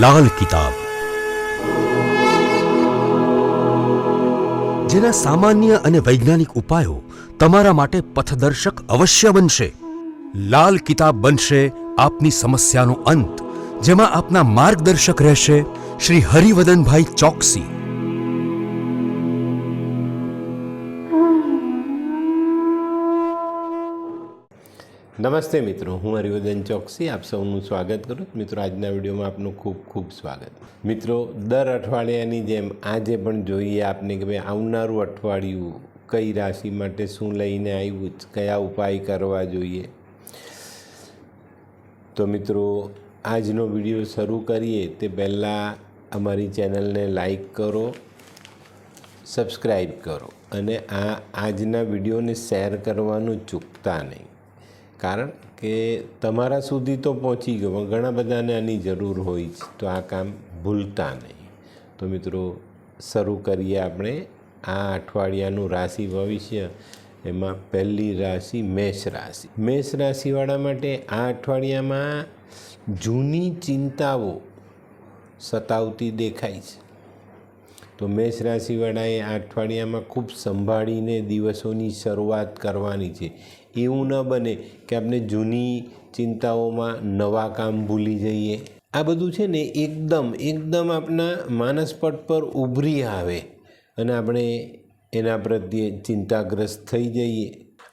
લાલ કિતાબ, જેના સામાન્ય અને વૈજ્ઞાનિક ઉપાયો તમારા માટે પથદર્શક અવશ્ય બનશે. લાલ કિતાબ બનશે આપની સમસ્યાનો અંત, જેમાં આપના માર્ગદર્શક રહેશે શ્રી હરિવદનભાઈ ચોકસી. નમસ્તે મિત્રો, હું હરિવદન ચોકસી આપ સૌનું સ્વાગત કરું. મિત્રો, આજના વિડીયોમાં આપનું ખૂબ ખૂબ સ્વાગત. મિત્રો, દર અઠવાડિયાની જેમ આજે પણ જોઈએ આપને કે ભાઈ આવનારું અઠવાડિયું કઈ રાશિ માટે શું લઈને આવ્યું, કયા ઉપાય કરવા જોઈએ. તો મિત્રો, આજનો વિડીયો શરૂ કરીએ તે પહેલાં અમારી ચેનલને લાઈક કરો, સબસ્ક્રાઈબ કરો અને આજના વિડીયોને શેર કરવાનું ચૂકતા નહીં. કારણ કે તમારા સુધી તો પહોંચી ગયો, પણ ઘણા બધાને આની જરૂર હોય છે, તો આ કામ ભૂલતા નહીં. તો મિત્રો, શરૂ કરીએ આપણે આ અઠવાડિયાનું રાશિ ભવિષ્ય. એમાં પહેલી રાશિ મેષ રાશિ. મેષ રાશિવાળા માટે આ અઠવાડિયામાં જૂની ચિંતાઓ સતાવતી દેખાય છે. તો મેષ રાશિવાળાએ આ અઠવાડિયામાં ખૂબ સંભાળીને દિવસોની શરૂઆત કરવાની છે. એવું ન બને કે આપણે જૂની ચિંતાઓમાં નવા કામ ભૂલી જઈએ. આ બધું છે ને એકદમ આપણા માનસપટ પર ઉભરી આવે અને આપણે એના પ્રત્યે ચિંતાગ્રસ્ત થઈ જઈએ.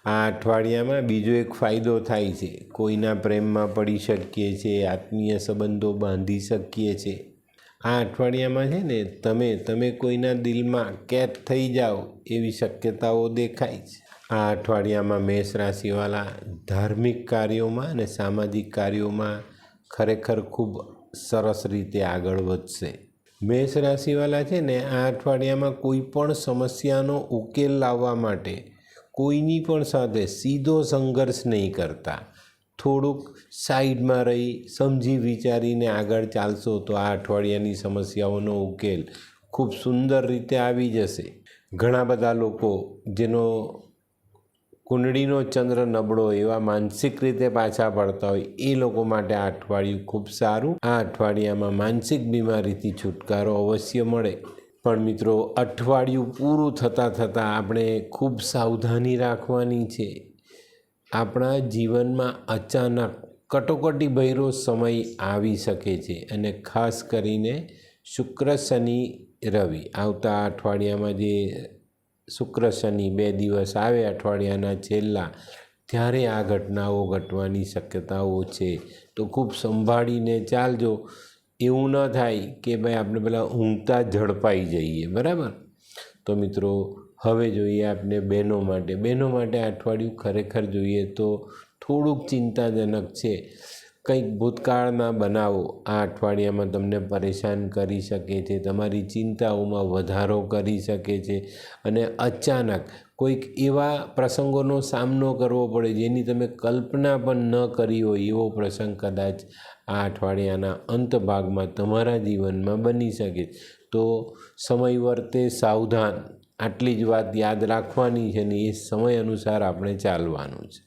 આ અઠવાડિયામાં બીજો એક ફાયદો થાય છે. કોઈના પ્રેમમાં પડી શકીએ છીએ, આત્મીય સંબંધો બાંધી શકીએ છીએ. આ અઠવાડિયામાં છે ને તમે કોઈના દિલમાં કેદ થઈ જાઓ એવી શક્યતાઓ દેખાય છે. આ અઠવાડિયામાં મેષ રાશિવાળા ધાર્મિક કાર્યોમાં અને સામાજિક કાર્યોમાં ખરેખર ખૂબ સરસ રીતે આગળ વધશે. મેષ રાશિવાળા છે ને આ અઠવાડિયામાં કોઈ પણ સમસ્યાનો ઉકેલ લાવવા માટે કોઈની પણ સાથે સીધો સંઘર્ષ નહીં કરતા. થોડુંક સાઈડમાં રહી સમજી વિચારીને આગળ ચાલશો તો આ અઠવાડિયાની સમસ્યાઓનો ઉકેલ ખૂબ સુંદર રીતે આવી જશે. ઘણા બધા લોકો જેનો કુંડળીનો ચંદ્ર નબળો એવા માનસિક રીતે પાછા પડતા હોય એ લોકો માટે આ અઠવાડિયું ખૂબ સારું. આ અઠવાડિયામાં માનસિક બીમારીથી છુટકારો અવશ્ય મળે. પણ મિત્રો, અઠવાડિયું પૂરું થતાં આપણે ખૂબ સાવધાની રાખવાની છે. આપણા જીવનમાં અચાનક કટોકટીભર્યો સમય આવી શકે છે અને ખાસ કરીને શુક્ર શનિ રવિ આવતા અઠવાડિયામાં જે શુક્ર શનિ 2 દિવસ આવે અઠવાડિયાના છેલ્લા, ત્યારે આ ઘટનાઓ ઘટવાની શક્યતાઓ છે. તો ખૂબ સંભાળીને ચાલજો. એવું ન થાય કે ભાઈ આપણે પેલા ઊંઘતા ઝડપાઈ જઈએ. બરાબર? તો મિત્રો, હવે જોઈએ આપણે બહેનો માટે. બહેનો માટે આ અઠવાડિયું ખરેખર જોઈએ તો થોડુંક ચિંતાજનક છે. કંઈક ભૂતકાળના બનાવો આ અઠવાડિયામાં તમને પરેશાન કરી શકે છે, તમારી ચિંતાઓમાં વધારો કરી શકે છે અને અચાનક કોઈક એવા પ્રસંગોનો સામનો કરવો પડે જેની તમે કલ્પના પણ ન કરી હોય એવો પ્રસંગ કદાચ આ અઠવાડિયાના અંત ભાગમાં તમારા જીવનમાં બની શકે. તો સમય વર્તે સાવધાન, આટલી જ વાત યાદ રાખવાની છે ને એ સમય અનુસાર આપણે ચાલવાનું છે.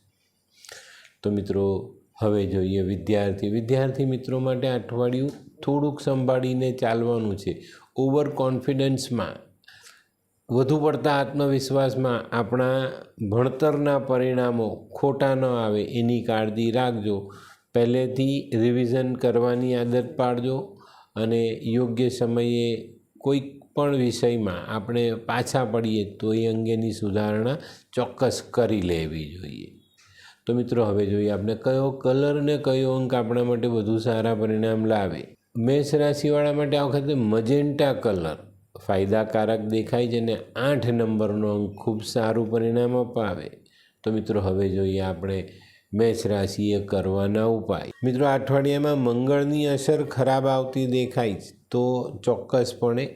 તો મિત્રો, હવે જોઈએ વિદ્યાર્થી મિત્રો માટે અઠવાડિયું થોડુંક સંભાળીને ચાલવાનું છે. ઓવર કોન્ફિડન્સમાં, વધુ પડતા આત્મવિશ્વાસમાં આપણા ભણતરના પરિણામો ખોટા ન આવે એની કાળજી રાખજો. પહેલેથી રિવિઝન કરવાની આદત પાડજો અને યોગ્ય સમયે કોઈક પણ વિષયમાં આપણે પાછા પડીએ તો એ અંગેની સુધારણા ચોક્કસ કરી લેવી જોઈએ. તો મિત્રો, હવે જોઈએ આપણે કયો કલર ને કયો અંક આપણા માટે વધુ સારા પરિણામ લાવે. મેષ રાશિવાળા માટે આ વખતે મજેન્ટા કલર ફાયદાકારક દેખાય છે અને 8 નંબરનો અંક ખૂબ સારું પરિણામ અપાવે. તો મિત્રો, હવે જોઈએ આપણે મેષ રાશિએ કરવાના ઉપાય. મિત્રો, આ અઠવાડિયામાં મંગળની અસર ખરાબ આવતી દેખાય છે. તો ચોક્કસપણે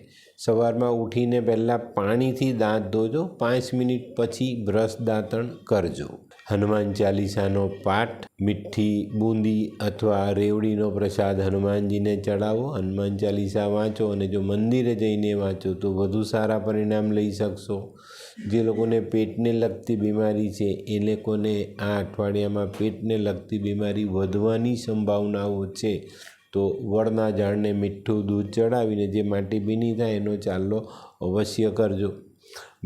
સવારમાં ઉઠીને પહેલાં પાણીથી દાંત ધોજો. 5 મિનિટ પછી બ્રશ દાંતણ કરજો. હનુમાન ચાલીસાનો પાઠ, મીઠી બૂંદી અથવા રેવડીનો પ્રસાદ હનુમાનજીને ચડાવો. હનુમાન ચાલીસા વાંચો અને જો મંદિરે જઈને વાંચો તો વધુ સારા પરિણામ લઈ શકશો. જે લોકોને પેટને લગતી બીમારી છે એ લોકોને આ અઠવાડિયામાં પેટને લગતી બીમારી વધવાની સંભાવનાઓ છે. તો વડના ઝાડને મીઠું દૂધ ચડાવીને જે માટી ભીની થાય એનો ચાલ્લો અવશ્ય કરજો.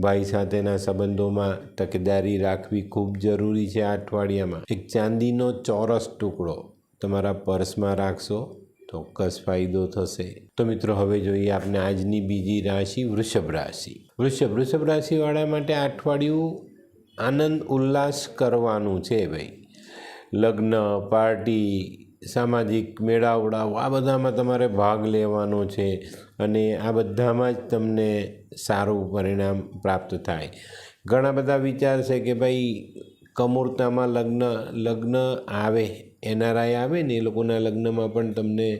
ભાઈ સાથેના સંબંધોમાં તકેદારી રાખવી ખૂબ જરૂરી છે. આ અઠવાડિયામાં એક ચાંદીનો ચોરસ ટુકડો તમારા પર્સમાં રાખશો, ચોક્કસ ફાયદો થશે. તો મિત્રો હવે જોઈએ આપણે આજની બીજી રાશિ વૃષભ રાશિ. વૃષભ રાશિવાળા માટે આ અઠવાડિયું આનંદ ઉલ્લાસ કરવાનું છે ભાઈ. લગ્ન, પાર્ટી, સામાજિક મેળાવડાઓ આ બધામાં તમારે ભાગ લેવાનો છે અને આ બધામાં જ તમને સારું પરિણામ પ્રાપ્ત થાય. ઘણા બધા વિચારશે કે ભાઈ કમૂરતામાં લગ્ન આવે, એનઆરઆઈ આવે ને એ લોકોના લગ્નમાં પણ તમને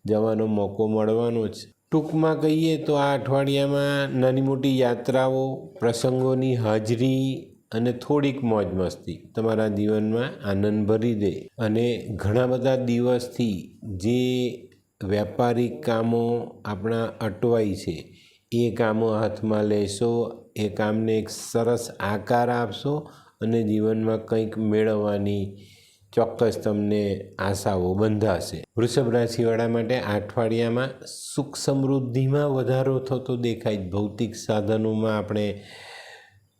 જવાનો મોકો મળવાનો છે. ટૂંકમાં કહીએ તો આ અઠવાડિયામાં નાની મોટી યાત્રાઓ, પ્રસંગોની હાજરી અને થોડીક મોજ મસ્તી તમારા જીવનમાં આનંદ ભરી દે. અને ઘણા બધા દિવસથી જે વ્યાપારિક કામો આપણા અટવાય છે એ કામો હાથમાં લેશો, એ કામને એક સરસ આકાર આપશો અને જીવનમાં કંઈક મેળવવાની ચોક્કસ તમને આશાઓ બંધાશે. વૃષભ રાશિવાળા માટે આ અઠવાડિયામાં સુખ સમૃદ્ધિમાં વધારો થતો દેખાય. ભૌતિક સાધનોમાં આપણે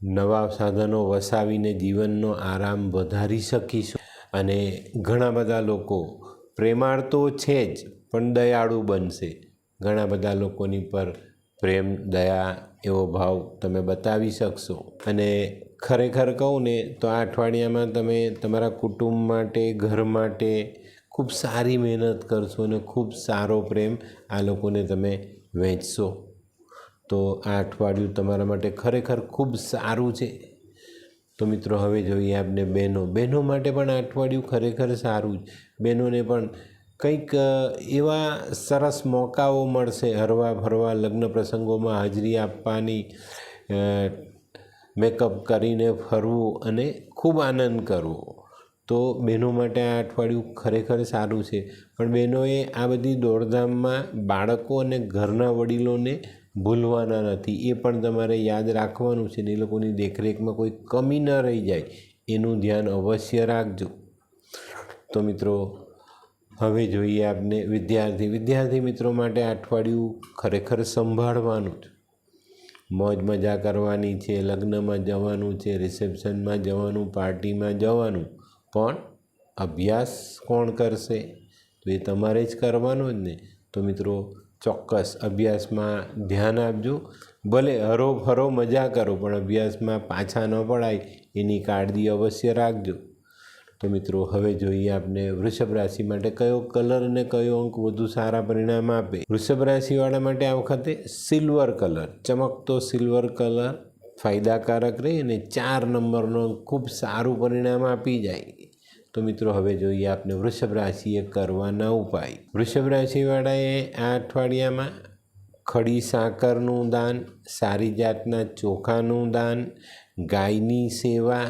નવા સાધનો વસાવીને જીવનનો આરામ વધારી શકીશું. અને ઘણા બધા લોકો પ્રેમાળ તો છે જ પણ દયાળુ બનશે. ઘણા બધા લોકોની પર પ્રેમ, દયા એવો ભાવ તમે બતાવી શકશો. અને ખરેખર કહું ને તો આ અઠવાડિયામાં તમે તમારા કુટુંબ માટે, ઘર માટે ખૂબ સારી મહેનત કરશો અને ખૂબ સારો પ્રેમ આ લોકોને તમે વહેંચશો. તો આ અઠવાડિયું તમારા માટે ખરેખર ખૂબ સારું છે. તો મિત્રો હવે જોઈએ આપણે બહેનો માટે પણ આ અઠવાડિયું ખરેખર સારું છે. બહેનોને પણ કંઈક એવા સરસ મોકાઓ મળશે હરવા ફરવા, લગ્ન પ્રસંગોમાં હાજરી આપવાની, મેકઅપ કરીને ફરવું અને ખૂબ આનંદ કરવો. તો બહેનો માટે આ અઠવાડિયું ખરેખર સારું છે. પણ બહેનોએ આ બધી દોડધામમાં બાળકો અને ઘરના વડીલોને ભૂલવાના નથી. એ પણ તમારે યાદ રાખવાનું છે ને એ લોકોની દેખરેખમાં કોઈ કમી ન રહી જાય એનું ધ્યાન અવશ્ય રાખજો. તો મિત્રો હવે જોઈએ આપણે વિદ્યાર્થી મિત્રો માટે આ અઠવાડિયું ખરેખર સંભાળવાનું છે. મોજ મજા કરવાની છે, લગ્નમાં જવાનું છે, રિસેપ્શનમાં જવાનું, પાર્ટીમાં જવાનું, પણ અભ્યાસ કોણ કરશે? તો એ તમારે જ કરવાનો જ ને. તો મિત્રો ચોક્કસ અભ્યાસમાં ધ્યાન આપજો. ભલે હરો ફરો મજા કરો પણ અભ્યાસમાં પાછા ન પડાય એની કાળજી અવશ્ય રાખજો. તો મિત્રો હવે જોઈએ આપણે વૃષભ રાશિ માટે કયો કલર અને કયો અંક વધુ સારા પરિણામ આપે. વૃષભ રાશિવાળા માટે આ વખતે સિલ્વર કલર, ચમકતો સિલ્વર કલર ફાયદાકારક રહે અને 4 નંબરનો ખૂબ સારું પરિણામ આપી જાય. તો મિત્રો હવે જોઈએ આપણે વૃષભ રાશિએ કરવાના ઉપાય. વૃષભ રાશિવાળાએ આ અઠવાડિયામાં ખડી સાકરનું દાન, સારી જાતના ચોખાનું દાન, ગાયની સેવા,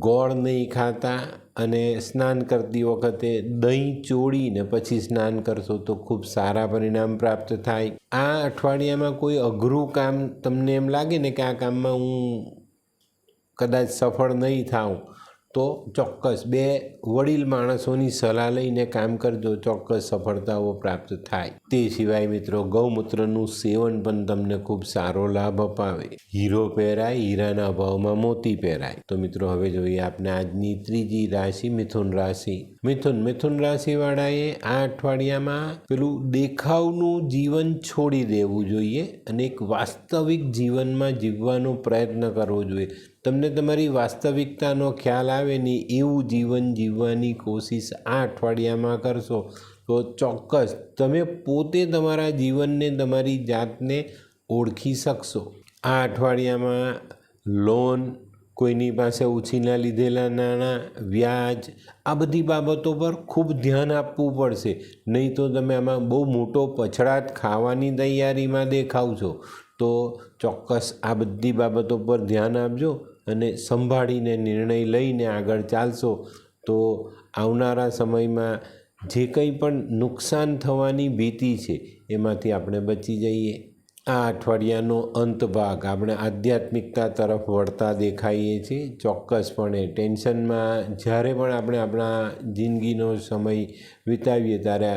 ગોળ નહીં ખાતા અને સ્નાન કરતી વખતે દહીં ચોળીને પછી સ્નાન કરશો તો ખૂબ સારા પરિણામ પ્રાપ્ત થાય. આ અઠવાડિયામાં કોઈ અઘરું કામ તમને એમ લાગે ને કે આ કામમાં હું કદાચ સફળ નહીં થાઉં તો ચોક્કસ 2 વડીલ માણસોની સલાહ લઈને કામ કરજો, ચોક્કસ સફળતાઓ પ્રાપ્ત થાય. તે સિવાય મિત્રો ગૌમૂત્રનું સેવન પણ તમને ખૂબ સારો લાભ અપાવે. હીરો પહેરાય, હીરાના ભાવમાં મોતી પહેરાય. તો મિત્રો હવે જોઈએ આપણે આજની ત્રીજી રાશિ મિથુન રાશિ. મિથુન રાશિવાળાએ આ અઠવાડિયામાં પેલું દેખાવનું જીવન છોડી દેવું જોઈએ અને એક વાસ્તવિક જીવનમાં જીવવાનો પ્રયત્ન કરવો જોઈએ. તમને તમારી વાસ્તવિકતાનો ખ્યાલ આવે ને એવું જીવન જીવવાની કોશિશ આ અઠવાડિયામાં કરશો તો ચોક્કસ તમે પોતે તમારા જીવનને, તમારી જાતને ઓળખી શકશો. આ અઠવાડિયામાં લોન, કોઈની પાસે ઉછીના લીધેલા નાણાં, વ્યાજ આ બધી બાબતો પર ખૂબ ધ્યાન આપવું પડશે. નહીં તો તમે આમાં બહુ મોટો પછડાટ ખાવાની તૈયારીમાં દેખાવ છો. તો ચોક્કસ આ બધી બાબતો પર ધ્યાન આપજો અને સંભાળીને નિર્ણય લઈને આગળ ચાલશો તો આવનારા સમયમાં જે કંઈ પણ નુકસાન થવાની ભીતિ છે એમાંથી આપણે બચી જઈએ. આ અઠવાડિયાનો અંત ભાગ આપણે આધ્યાત્મિકતા તરફ વળતા દેખાઈએ છીએ. ચોક્કસપણે ટેન્શનમાં જ્યારે પણ આપણે આપણા જિંદગીનો સમય વિતાવીએ ત્યારે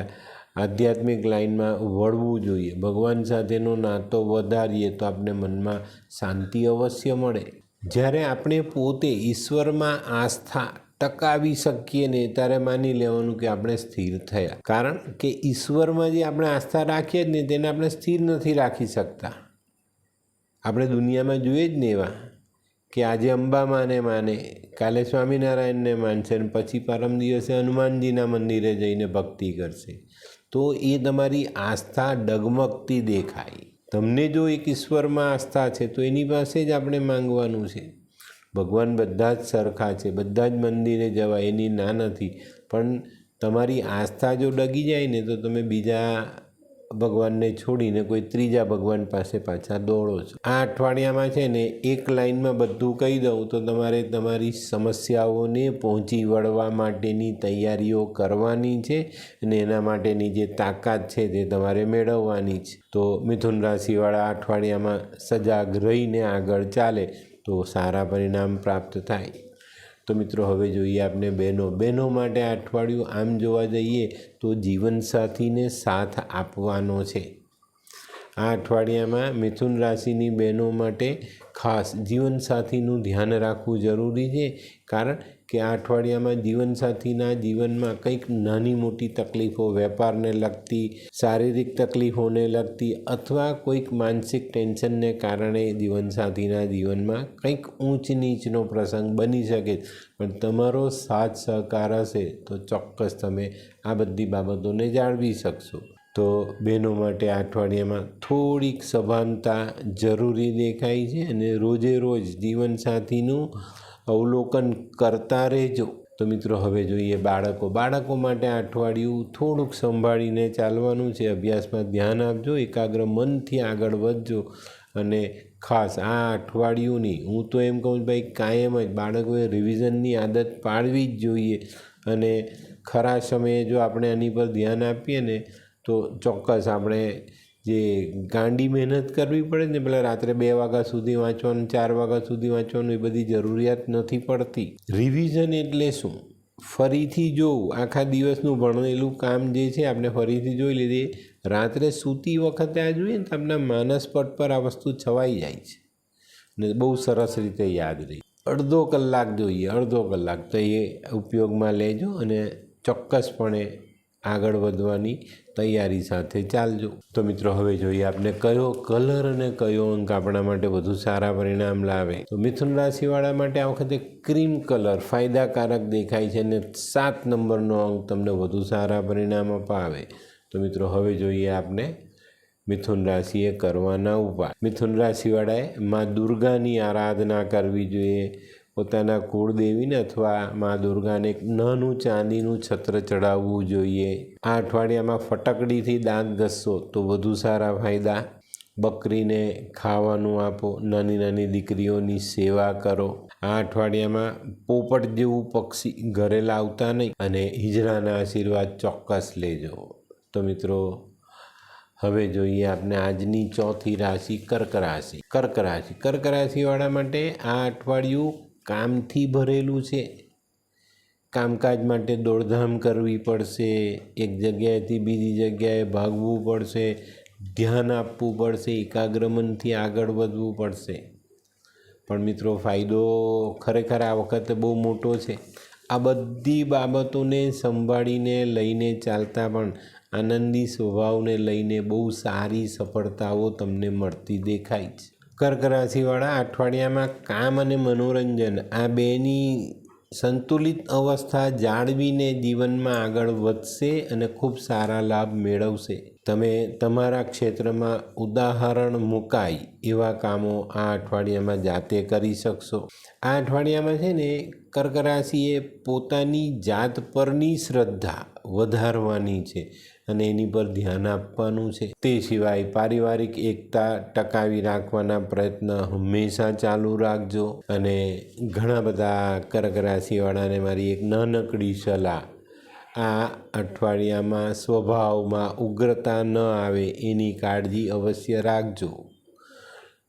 આધ્યાત્મિક લાઈનમાં વળવું જોઈએ, ભગવાન સાથેનો નાતો વધારીએ તો આપણે મનમાં શાંતિ અવશ્ય મળે. જ્યારે આપણે પોતે ઈશ્વરમાં આસ્થા ટકાવી શકીએ ને ત્યારે માની લેવાનું કે આપણે સ્થિર થયા. કારણ કે ઈશ્વરમાં જે આપણે આસ્થા રાખીએ જ ને તેને આપણે સ્થિર નથી રાખી શકતા. આપણે દુનિયામાં જોઈએ જ ને એવા કે આજે અંબામાને માને, કાલે સ્વામિનારાયણને માનશે અને પછી પરમ દિવસે હનુમાનજીના મંદિરે જઈને ભક્તિ કરશે. તો એ તમારી આસ્થા ડગમગતી દેખાય. તમને જો એક ઈશ્વરમાં આસ્થા છે તો એની પાસે જ આપણે માંગવાનું છે. ભગવાન બધા જ સરખા છે, બધા જ મંદિરે જવાય એની ના નથી, પણ તમારી આસ્થા જો ડગી જાય ને તો તમે બીજા ભગવાનને છોડીને કોઈ ત્રીજા ભગવાન પાસે પાછા દોડો છો. આ અઠવાડિયામાં છે ને એક લાઈનમાં બધું કહી દઉં તો તમારે તમારી સમસ્યાઓને પહોંચી વળવા માટેની તૈયારીઓ કરવાની છે અને એના માટેની જે તાકાત છે તે તમારે મેળવવાની છે. તો મિથુન રાશિવાળા અઠવાડિયામાં સજાગ રહીને આગળ ચાલે તો સારા પરિણામ પ્રાપ્ત થાય. તો મિત્રો હવે જોઈએ આપણે બહેનો માટે આ અઠવાડિયું આમ જોવા જઈએ તો જીવનસાથીને સાથ આપવાનો છે. આ અઠવાડિયામાં મિથુન રાશિની બહેનો માટે ખાસ જીવનસાથીનું ધ્યાન રાખવું જરૂરી છે. કારણ કે આ અઠવાડિયામાં જીવનસાથીના જીવનમાં કંઈક નાની મોટી તકલીફો, વેપારને લગતી, શારીરિક તકલીફોને લગતી અથવા કોઈક માનસિક ટેન્શનને કારણે જીવનસાથીના જીવનમાં કંઈક ઊંચ નીચનો પ્રસંગ બની શકે. પણ તમારો સાથ સહકાર હશે તો ચોક્કસ તમે આ બધી બાબતોને જાળવી શકશો. તો બહેનો માટે આ અઠવાડિયામાં થોડીક સભાનતા જરૂરી દેખાય છે અને રોજે રોજ જીવનસાથીનું અવલોકન કરતા રહેજો. તો મિત્રો હવે જોઈએ બાળકો માટે આ અઠવાડિયું થોડુંક સંભાળીને ચાલવાનું છે. અભ્યાસમાં ધ્યાન આપજો, એકાગ્ર મનથી આગળ વધજો અને ખાસ આ અઠવાડિયુંની હું તો એમ કહું ભાઈ કાયમ જ બાળકોએ રિવિઝનની આદત પાડવી જ જોઈએ. અને ખરા સમયે જો આપણે આની પર ધ્યાન આપીએ ને તો ચોક્કસ આપણે જે ગાંડી મહેનત કરવી પડે ને પેલા રાત્રે 2 વાગ્યા સુધી વાંચવાનું, 4 વાગ્યા સુધી વાંચવાનું, એ બધી જરૂરિયાત નથી પડતી. રિવિઝન એટલે શું? ફરીથી જોવું, આખા દિવસનું ભણેલું કામ જે છે આપણે ફરીથી જોઈ લીધી. રાત્રે સૂતી વખતે આ જોઈએ ને તો આપણા માનસપટ પર આ વસ્તુ છવાઈ જાય છે ને બહુ સરસ રીતે યાદ રહી. અડધો કલાક જોઈએ, અડધો કલાક તો એ ઉપયોગમાં લેજો અને ચોક્કસપણે આગળ વધવાની તૈયારી સાથે ચાલજો. તો મિત્રો હવે જોઈએ આપણે કયો કલર અને કયો અંક આપણા માટે વધુ સારા પરિણામ લાવે. તો મિથુન રાશિવાળા માટે આ વખતે ક્રીમ કલર ફાયદાકારક દેખાય છે અને 7 નંબરનો અંક તમને વધુ સારા પરિણામ અપાવે. તો મિત્રો હવે જોઈએ આપણે મિથુન રાશિએ કરવાના ઉપાય. મિથુન રાશિવાળાએ મા દુર્ગાની આરાધના કરવી જોઈએ. પોતાના કુળદેવીને અથવા મા દુર્ગાને એક નાનું ચાંદીનું છત્ર ચડાવવું જોઈએ. આ અઠવાડિયામાં ફટકડીથી દાંત ઘસશો તો વધુ સારા ફાયદા. બકરીને ખાવાનું આપો, નાની નાની દીકરીઓની સેવા કરો. આ અઠવાડિયામાં પોપટ જેવું પક્ષી ઘરે લાવતા નહીં અને હિજડાના આશીર્વાદ ચોક્કસ લેજો. તો મિત્રો હવે જોઈએ આપણે આજની ચોથી રાશિ કર્ક રાશિ. કર્ક રાશિવાળા માટે આ અઠવાડિયું કામથી ભરેલું છે. કામકાજ માટે દોડધામ કરવી પડશે, એક જગ્યાએથી બીજી જગ્યાએ ભાગવું પડશે, ધ્યાન આપવું પડશે, એકાગ્ર મનથી આગળ વધવું પડશે. પણ મિત્રો ફાયદો ખરેખર આ વખતે બહુ મોટો છે. આ બધી બાબતોને સંભાળીને લઈને ચાલતા પણ આનંદી સ્વભાવને લઈને બહુ સારી સફળતાઓ તમને મળતી દેખાય છે. કર્ક રાશિવાળા અઠવાડિયામાં કામ અને મનોરંજન આ બેની સંતુલિત અવસ્થા જાળવીને જીવનમાં આગળ વધશે અને ખૂબ સારા લાભ મેળવશે. તમે તમારા ક્ષેત્રમાં ઉદાહરણ મુકાય એવા કામો આ અઠવાડિયામાં જાતે કરી શકશો. આ અઠવાડિયામાં છે ને કર્ક રાશિએ પોતાની જાત પરની શ્રદ્ધા વધારવાની છે અને એની પર ધ્યાન આપવાનું છે. તે સિવાય પારિવારિક એકતા ટકાવી રાખવાના પ્રયત્ન હંમેશા ચાલુ રાખજો. અને ઘણા બધા કર્ક રાશિવાળાને મારી એક નાનકડી સલાહ, આ અઠવાડિયામાં સ્વભાવમાં ઉગ્રતા ન આવે એની કાળજી અવશ્ય રાખજો.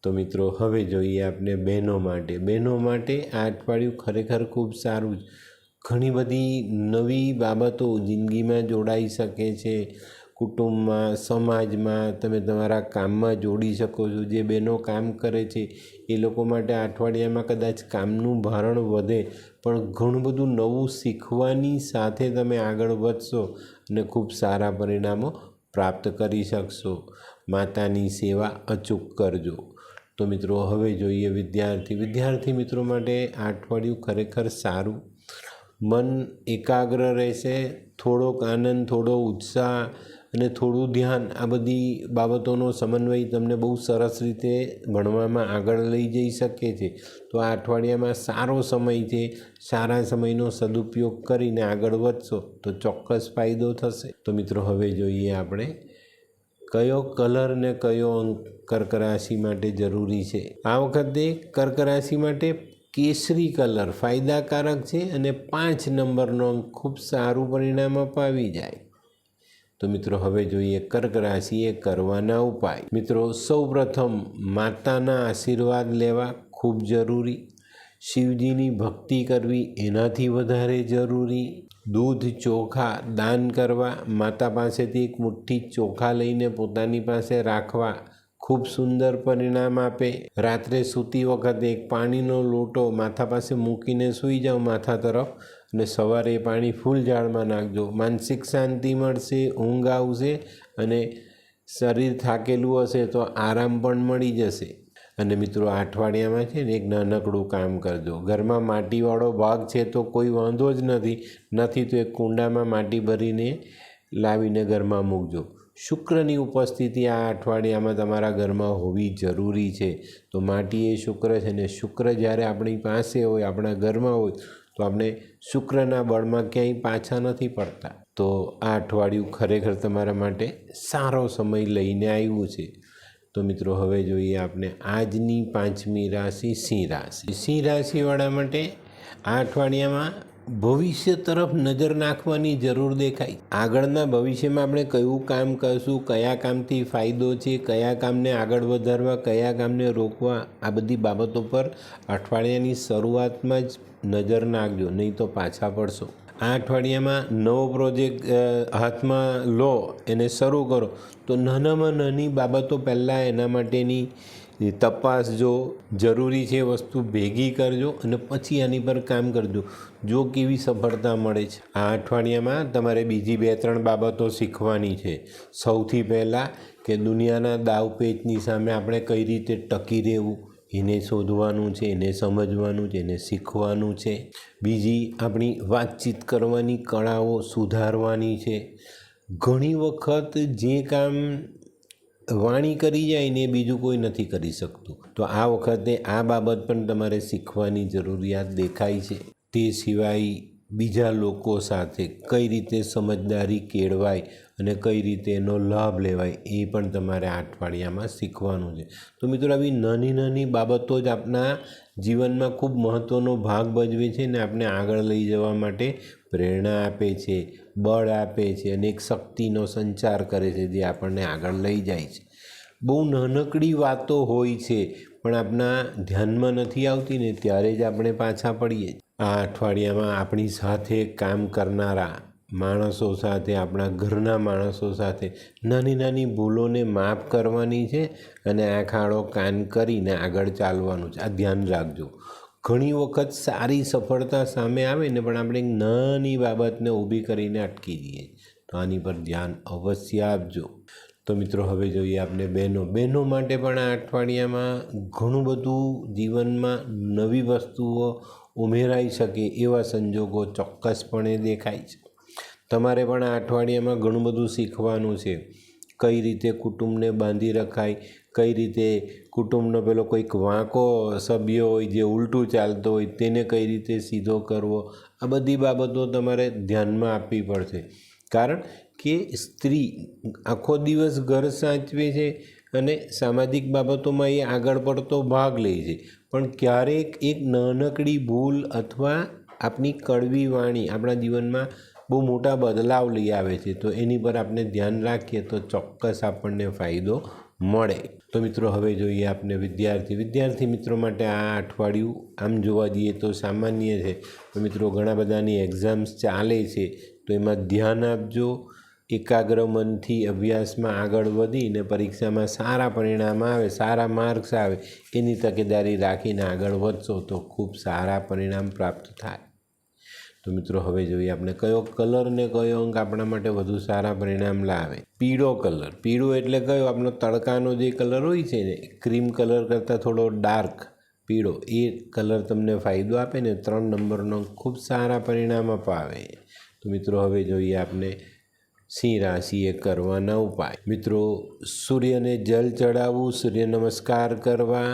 તો મિત્રો હવે જોઈએ આપણે બહેનો માટે આ અઠવાડિયું ખરેખર ખૂબ સારું છે. ઘણી બધી નવી બાબતો જિંદગીમાં જોડાઈ શકે છે. કુટુંબમાં, સમાજમાં તમે તમારા કામમાં જોડી શકો છો. જે બહેનો કામ કરે છે એ લોકો માટે આ અઠવાડિયામાં કદાચ કામનું ભારણ વધે, પણ ઘણું બધું નવું શીખવાની સાથે તમે આગળ વધશો અને ખૂબ સારા પરિણામો પ્રાપ્ત કરી શકશો. માતાની સેવા અચૂક કરજો. તો મિત્રો હવે જોઈએ વિદ્યાર્થી મિત્રો માટે આ અઠવાડિયું ખરેખર સારું. મન એકાગ્ર રહેશે, થોડોક આનંદ, થોડો ઉત્સાહ અને થોડું ધ્યાન, આ બધી બાબતોનો સમન્વય તમને બહુ સરસ રીતે ભણવામાં આગળ લઈ જઈ શકે છે. તો આ અઠવાડિયામાં સારો સમય છે. સારા સમયનો સદુપયોગ કરીને આગળ વધશો તો ચોક્કસ ફાયદો થશે. તો મિત્રો હવે જોઈએ આપણે કયો કલર ને કયો અંક કર્ક રાશિ માટે જરૂરી છે. આ વખતે કર્ક રાશિ માટે કેસરી કલર ફાયદાકારક છે અને 5 નંબરનો અંક ખૂબ સારું પરિણામ અપાવી જાય. તો મિત્રો હવે જોઈએ કર્ક રાશિએ કરવાના ઉપાય. મિત્રો સૌપ્રથમ માતાના આશીર્વાદ લેવા ખૂબ જરૂરી. શિવજીની ભક્તિ કરવી એનાથી વધારે જરૂરી. દૂધ ચોખા દાન કરવા, માતા પાસેથી એક મુઠ્ઠી ચોખા લઈને પોતાની પાસે રાખવા ખૂબ સુંદર પરિણામ આપે. રાત્રે સૂતી વખતે એક પાણીનો લોટો માથા પાસે મૂકીને સૂઈ જાઓ માથા તરફ, અને સવારે એ પાણી ફૂલ ઝાડમાં નાખજો. માનસિક શાંતિ મળશે, ઊંઘ આવશે અને શરીર થાકેલું હશે તો આરામ પણ મળી જશે. અને મિત્રો આ અઠવાડિયામાં છે ને એક નાનકડું કામ કરજો. ઘરમાં માટીવાળો ભાગ છે તો કોઈ વાંધો જ નથી તો એક કુંડામાં માટી ભરીને લાવીને ઘરમાં મૂકજો. શુક્રની ઉપસ્થિતિ આ અઠવાડિયામાં તમારા ઘરમાં હોવી જરૂરી છે. તો માટી એ શુક્ર છે ને શુક્ર જ્યારે આપણી પાસે હોય, આપણા ઘરમાં હોય તો આપણે શુક્રના બળમાં ક્યાંય પાછા નથી પડતા. તો આ અઠવાડિયું ખરેખર તમારા માટે સારો સમય લઈને આવ્યું છે. તો મિત્રો હવે જોઈએ આપણે આજની 5મી રાશિ સિંહ રાશિ. સિંહ રાશિવાળા માટે આ અઠવાડિયામાં ભવિષ્ય તરફ નજર નાખવાની જરૂર દેખાય. આગળના ભવિષ્યમાં આપણે કયું કામ કરશું, કયા કામથી ફાયદો છે, કયા કામને આગળ વધારવા, કયા કામને રોકવા, આ બધી બાબતો પર અઠવાડિયાની શરૂઆતમાં જ નજર નાખજો, નહીં તો પાછા પડશો. આ અઠવાડિયામાં નવો પ્રોજેક્ટ હાથમાં લો, એને શરૂ કરો તો નાનામાં નાની બાબતો પહેલાં એના માટેની તપાસજો. જરૂરી છે વસ્તુ ભેગી કરજો અને પછી આની પર કામ કરજો. જો કેવી સફળતા મળે છે. આ અઠવાડિયામાં તમારે બીજી 2-3 બાબતો શીખવાની છે. સૌથી પહેલાં કે દુનિયાના દાવપેચની સામે આપણે કઈ રીતે ટકી રહેવું એને શોધવાનું છે, એને સમજવાનું છે, એને શીખવાનું છે. બીજી આપણી વાતચીત કરવાની કળાઓ સુધારવાની છે. ઘણી વખત જે કામ વાણી કરી જાય ને બીજું કોઈ નથી કરી શકતું. તો આ વખતે આ બાબત પણ તમારે શીખવાની જરૂરિયાત દેખાય છે. તે સિવાય બીજા લોકો સાથે કઈ રીતે સમજદારી કેળવાય અને કઈ રીતે એનો લાભ લેવાય એ પણ તમારે આ અઠવાડિયામાં શીખવાનું છે. તો મિત્રો આવી નાની નાની બાબતો જ આપણા જીવનમાં ખૂબ મહત્ત્વનો ભાગ ભજવે છે ને આપણે આગળ લઈ જવા માટે પ્રેરણા આપે છે, બળ આપે છે અને એક શક્તિનો સંચાર કરે છે જે આપણને આગળ લઈ જાય છે. બહુ નાનકડી વાતો હોય છે પણ આપણા ધ્યાનમાં નથી આવતી ને ત્યારે જ આપણે પાછા પડીએ. આ અઠવાડિયામાં આપણી સાથે કામ કરનારા માણસો સાથે, આપણા ઘરના માણસો સાથે નાની નાની ભૂલોને માફ કરવાની છે અને આંખ આડો કાન કરીને આગળ ચાલવાનું છે. આ ધ્યાન રાખજો. ઘણી વખત સારી સફળતા સામે આવે ને પણ આપણે એક નાની બાબતને ઊભી કરીને અટકી જઈએ. તો આની પર ધ્યાન અવશ્ય આપજો. તો મિત્રો હવે જોઈએ આપણે બહેનો માટે પણ આ અઠવાડિયામાં ઘણું બધું જીવનમાં નવી વસ્તુઓ ઉમેરાઈ શકે એવા સંજોગો ચોક્કસપણે દેખાય છે. તમારે પણ આ અઠવાડિયામાં ઘણું બધું શીખવાનું છે. કઈ રીતે કુટુંબને બાંધી રખાય, કઈ રીતે કુટુંબનો પેલો કોઈક વાંકો સભ્ય હોય જે ઉલટું ચાલતો હોય તેને કઈ રીતે સીધો કરવો, આ બધી બાબતો તમારે ધ્યાનમાં આપવી પડશે. કારણ કે સ્ત્રી આખો દિવસ ઘર સાચવે છે અને સામાજિક બાબતોમાં એ આગળ પડતો ભાગ લે છે, પણ ક્યારેક એક નાનકડી ભૂલ અથવા આપણી કડવી વાણી આપણા જીવનમાં બહુ મોટા બદલાવ લઈ આવે છે. તો એની પર આપણે ધ્યાન રાખીએ તો ચોક્કસ આપણને ફાયદો મળે. તો મિત્રો હવે જોઈએ આપણે વિદ્યાર્થી મિત્રો માટે આ અઠવાડિયું આમ જોવા જઈએ તો સામાન્ય છે. તો મિત્રો ઘણા બધાની એક્ઝામ્સ ચાલે છે તો એમાં ધ્યાન આપજો. એકાગ્ર મનથી અભ્યાસમાં આગળ વધીને પરીક્ષામાં સારા પરિણામ આવે, સારા માર્ક્સ આવે, એની તકેદારી રાખીને આગળ વધશો તો ખૂબ સારા પરિણામ પ્રાપ્ત થાય. તો મિત્રો હવે જોઈએ આપણે કયો કલર ને કયો અંક આપણા માટે વધુ સારા પરિણામ લાવે. પીળો કલર. પીળો એટલે કયો? આપણો તડકાનો જે કલર હોય છે ને, ક્રીમ કલર કરતાં થોડો ડાર્ક પીળો, એ કલર તમને ફાયદો આપે ને 3 નંબરનો ખૂબ સારા પરિણામ અપાવે. તો મિત્રો હવે જોઈએ આપણે સિંહ રાશિએ કરવાના ઉપાય. મિત્રો સૂર્યને જલ ચડાવવું, સૂર્ય નમસ્કાર કરવા,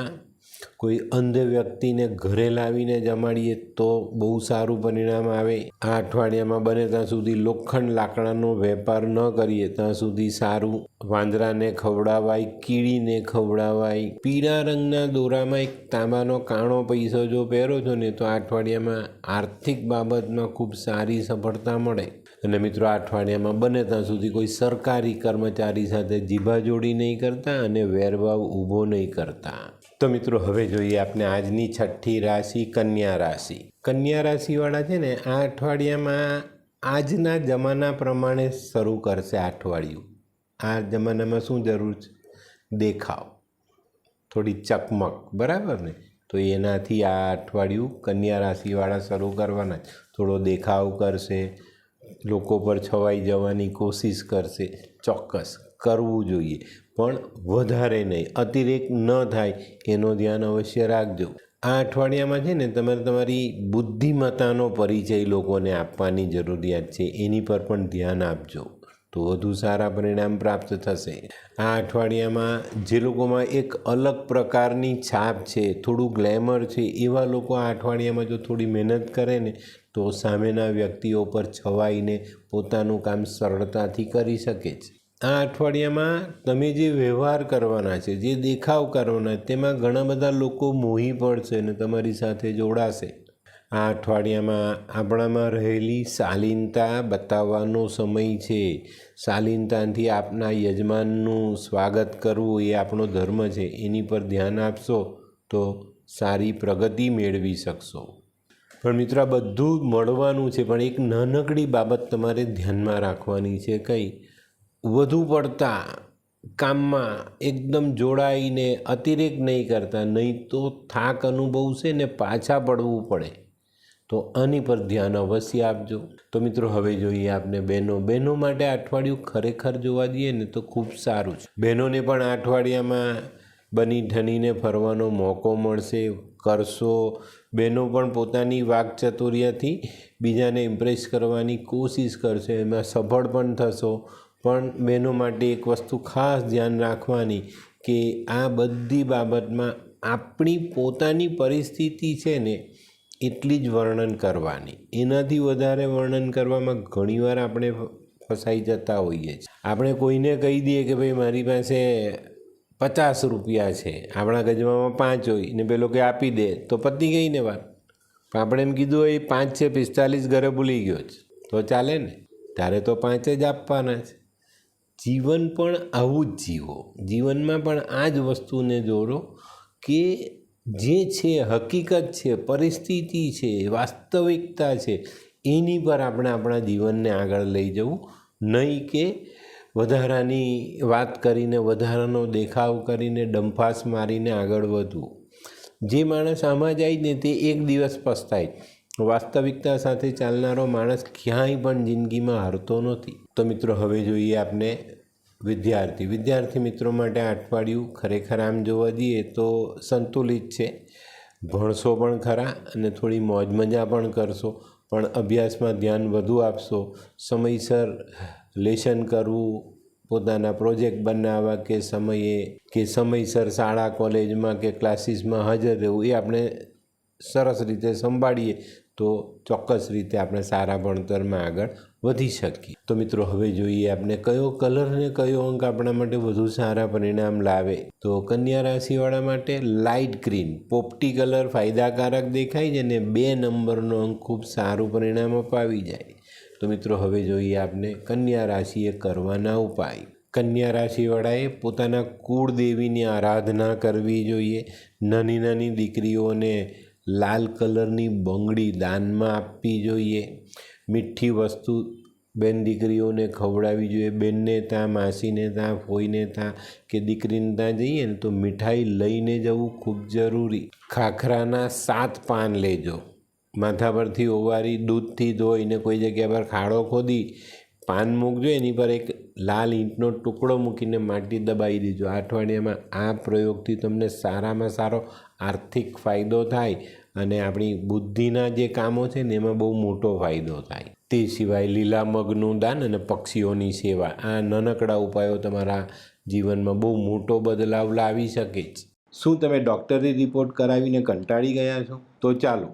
કોઈ અંધ વ્યક્તિને ઘરે લાવીને જમાડીએ તો બહુ સારું પરિણામ આવે. આ અઠવાડિયામાં બને ત્યાં સુધી લોખંડ લાકડાનો વેપાર ન કરીએ ત્યાં સુધી સારું. વાંદરાને ખવડાવાય, કીડીને ખવડાવાય. પીળા રંગના દોરામાં એક તાંબાનો કાણો પૈસો જો પહેરો છો ને તો આ અઠવાડિયામાં આર્થિક બાબતમાં ખૂબ સારી સફળતા મળે. અને મિત્રો આ અઠવાડિયામાં બને ત્યાં સુધી કોઈ સરકારી કર્મચારી સાથે જીભાજોડી નહીં કરતા અને વેરભાવ ઊભો નહીં કરતા. તો મિત્રો હવે જોઈએ આપણે આજની છઠ્ઠી રાશિ કન્યા રાશિ. કન્યા રાશિવાળા છે ને આ અઠવાડિયામાં આજના જમાના પ્રમાણે શરૂ કરશે આ અઠવાડિયું. આ જમાનામાં શું જરૂર છે? દેખાવ, થોડી ચકમક, બરાબર ને? તો એનાથી આ અઠવાડિયું કન્યા રાશિવાળા શરૂ કરવાના. થોડો દેખાવ કરશે, લોકો પર છવાઈ જવાની કોશિશ કરશે. ચોક્કસ કરવું જોઈએ, પણ વધારે નહીં, અતિરેક ન થાય એનો ધ્યાન અવશ્ય રાખજો. આ અઠવાડિયામાં છે ને તમારે તમારી બુદ્ધિમત્તાનો પરિચય લોકોને આપવાની જરૂરિયાત છે, એની પર પણ ધ્યાન આપજો તો વધુ સારા પરિણામ પ્રાપ્ત થશે. આ અઠવાડિયામાં જે લોકોમાં એક અલગ પ્રકારની છાપ છે, થોડું ગ્લેમર છે, એવા લોકો આ અઠવાડિયામાં જો થોડી મહેનત કરે ને તો સામેના વ્યક્તિઓ પર છવાઈને પોતાનું કામ સરળતાથી કરી શકે છે. આ અઠવાડિયામાં તમે જે વ્યવહાર કરવાના છે, જે દેખાવ કરવાના, તેમાં ઘણા બધા લોકો મોહી પડશે અને તમારી સાથે જોડાશે. આ અઠવાડિયામાં આપણામાં રહેલી શાલીનતા બતાવવાનો સમય છે. શાલીનતાથી આપના યજમાનનું સ્વાગત કરવું એ આપણો ધર્મ છે. એની પર ધ્યાન આપશો તો સારી પ્રગતિ મેળવી શકશો. પણ મિત્રો આ બધું મળવાનું છે, પણ એક નાનકડી બાબત તમારે ધ્યાનમાં રાખવાની છે. કઈ? વધુ પડતા કામમાં એકદમ જોડાઈને અતિરેક નહીં કરતા, નહીં તો થાક અનુભવશે ને પાછા પડવું પડે. તો આની પર ધ્યાન અવશ્ય આપજો. તો મિત્રો હવે જોઈએ આપણે બહેનો માટે આ અઠવાડિયું ખરેખર જોવા જઈએ ને તો ખૂબ સારું છે. બહેનોને પણ આ અઠવાડિયામાં બની ઠનીને ફરવાનો મોકો મળશે. કરશો, બહેનો પણ પોતાની વાકચતુર્યથી બીજાને ઇમ્પ્રેસ કરવાની કોશિશ કરશે, એમાં સફળ પણ થશો. પણ બહેનો માટે એક વસ્તુ ખાસ ધ્યાન રાખવાની કે આ બધી બાબતમાં આપણી પોતાની પરિસ્થિતિ છે ને એટલી જ વર્ણન કરવાની. એનાથી વધારે વર્ણન કરવામાં ઘણીવાર આપણે ફસાઈ જતા હોઈએ છીએ. આપણે કોઈને કહી દઈએ કે ભાઈ મારી પાસે 50 રૂપિયા છે, આપણા ગજવામાં 5 હોય ને પેલો કે આપી દે તો પતી ગઈ ને વાત. પણ આપણે એમ કીધું હોય 5 છે, 45 ઘરે ભૂલી ગયો છે, તો ચાલે ને? ત્યારે તો 5 જ આપવાના છે. જીવન પણ આવું જ જીવો. જીવનમાં પણ આ જ વસ્તુને જોડો કે જે છે હકીકત છે, પરિસ્થિતિ છે, વાસ્તવિકતા છે, એની પર આપણે આપણા જીવનને આગળ લઈ જવું, નહીં કે વધારાની વાત કરીને, વધારાનો દેખાવ કરીને, ડંફાસ મારીને આગળ વધવું. જે માણસ આમાં જાય ને તે એક દિવસ પસ્તાય. વાસ્તવિકતા સાથે ચાલનારો માણસ ક્યાંય પણ જિંદગીમાં હારતો નથી. તો મિત્રો હવે જોઈએ આપણે વિદ્યાર્થી મિત્રો માટે આ અઠવાડિયું ખરેખર આમ જોવા જઈએ તો સંતુલિત છે. ભણશો પણ ખરા અને થોડી મોજ મજા પણ કરશો, પણ અભ્યાસમાં ધ્યાન વધુ આપશો. સમયસર લેસન કરવું, પોતાના પ્રોજેક્ટ બનાવવા કે સમયસર શાળા કોલેજમાં કે ક્લાસીસમાં હાજર રહેવું, એ આપણે સરસ રીતે સંભાળીએ તો ચોક્કસ રીતે આપણે સારા ભણતરમાં આગળ વધી શકીએ. તો મિત્રો હવે જોઈએ આપણે કયો કલર ને કયો અંક આપણા માટે વધુ સારા પરિણામ લાવે. તો કન્યા રાશિવાળા માટે લાઇટ ગ્રીન, પોપટી કલર ફાયદાકારક દેખાય છે અને 2 નંબરનો અંક ખૂબ સારું પરિણામ અપાવી જાય. તો મિત્રો હવે જોઈએ આપણે કન્યા રાશિએ કરવાના ઉપાય. કન્યા રાશિવાળાએ પોતાના કુળદેવીની આરાધના કરવી જોઈએ. નાની નાની દીકરીઓને લાલ કલરની બંગડી દાનમાં આપવી જોઈએ. મીઠી વસ્તુ બેન દીકરીઓને ખવડાવવી જોઈએ. બેનને ત્યાં, માસીને ત્યાં, ફોઈને ત્યાં કે દીકરીને ત્યાં જઈએ ને તો મીઠાઈ લઈને જવું ખૂબ જરૂરી. ખાખરાના 7 પાન લેજો, માથા પરથી ઓવારી દૂધથી ધોઈને કોઈ જગ્યા પર ખાડો ખોદી પાન મૂકજો, એની પર એક લાલ ઈંટનો ટુકડો મૂકીને માટી દબાવી દેજો. અઠવાડિયામાં આ પ્રયોગથી તમને સારામાં સારો આર્થિક ફાયદો થાય અને આપણી બુદ્ધિના જે કામો છે ને એમાં બહુ મોટો ફાયદો થાય. તે સિવાય લીલા મગનું દાન અને પક્ષીઓની સેવા, આ નાનકડા ઉપાયો તમારા જીવનમાં બહુ મોટો બદલાવ લાવી શકે છે. શું તમે ડૉક્ટરી રિપોર્ટ કરાવીને કંટાળી ગયા છો? તો ચાલો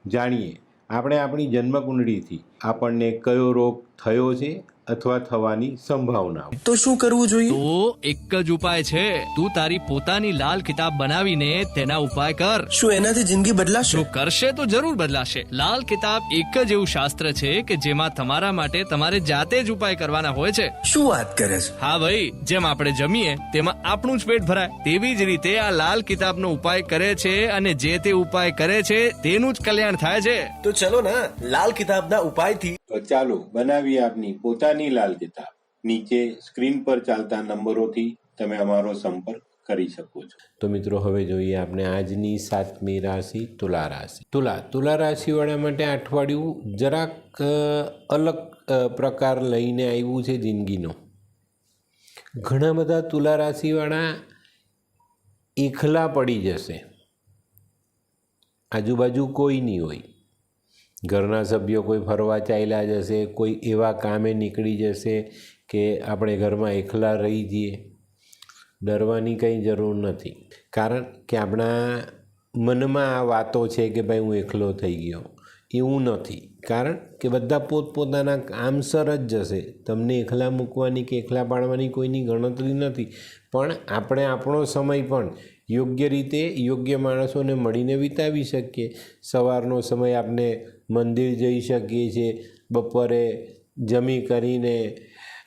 જાણીએ આપણે આપણી જન્મકુંડળીથી આપણને કયો રોગ થયો છે અથવા થવાની સંભાવનાઓ. તો શું કરવું જોઈએ? તો એક જ ઉપાય છે, તું તારી પોતાની લાલ કિતાબ બનાવીને તેના ઉપાય કર. શું એનાથી જિંદગી બદલાશે? જો કરશે તો જરૂર બદલાશે. લાલ કિતાબ એક જ એવું શાસ્ત્ર છે કે જેમાં તમારા માટે તમારે જાતે જ ઉપાય કરવાના હોય છે. શું વાત કરે છે? હા ભાઈ, જેમ આપણે જમીએ તેમાં આપણું જ પેટ ભરાય, તેવી જ રીતે આ લાલ કિતાબનો ઉપાય કરે છે અને જે તે ઉપાય કરે છે તેનું જ કલ્યાણ થાય છે. તો ચલો ના, લાલ કિતાબના ઉપાયથી તો ચાલો બનાવીએ આપની પોતાની લાલ કિતાબ. નીચે સ્ક્રીન પર ચાલતા નંબરોથી તમે અમારો સંપર્ક કરી શકો છો. તો મિત્રો, હવે જોઈએ આપણે આજની 7મી રાશિ તુલા રાશિ. તુલા રાશિવાળા માટે અઠવાડિયું જરાક અલગ પ્રકાર લઈને આવ્યું છે જિંદગીનો. ઘણા બધા તુલા રાશિવાળા એકલા પડી જશે, આજુબાજુ કોઈ નહીં હોય. ઘરના સભ્યો કોઈ ફરવા ચાલ્યા જશે, કોઈ એવા કામે નીકળી જશે કે આપણે ઘરમાં એકલા રહી જઈએ. ડરવાની કંઈ જરૂર નથી, કારણ કે આપણા મનમાં આ વાતો છે કે ભાઈ હું એકલો થઈ ગયો. એવું નથી, કારણ કે બધા પોતપોતાના કામસર જ જશે. તમને એકલા મૂકવાની કે એકલા પાડવાની કોઈની ગણતરી નથી. પણ આપણે આપણો સમય પણ યોગ્ય રીતે યોગ્ય માણસોને મળીને વિતાવી શકીએ. સવારનો સમય આપણે મંદિર જઈ શકીએ છીએ, બપોરે જમી કરીને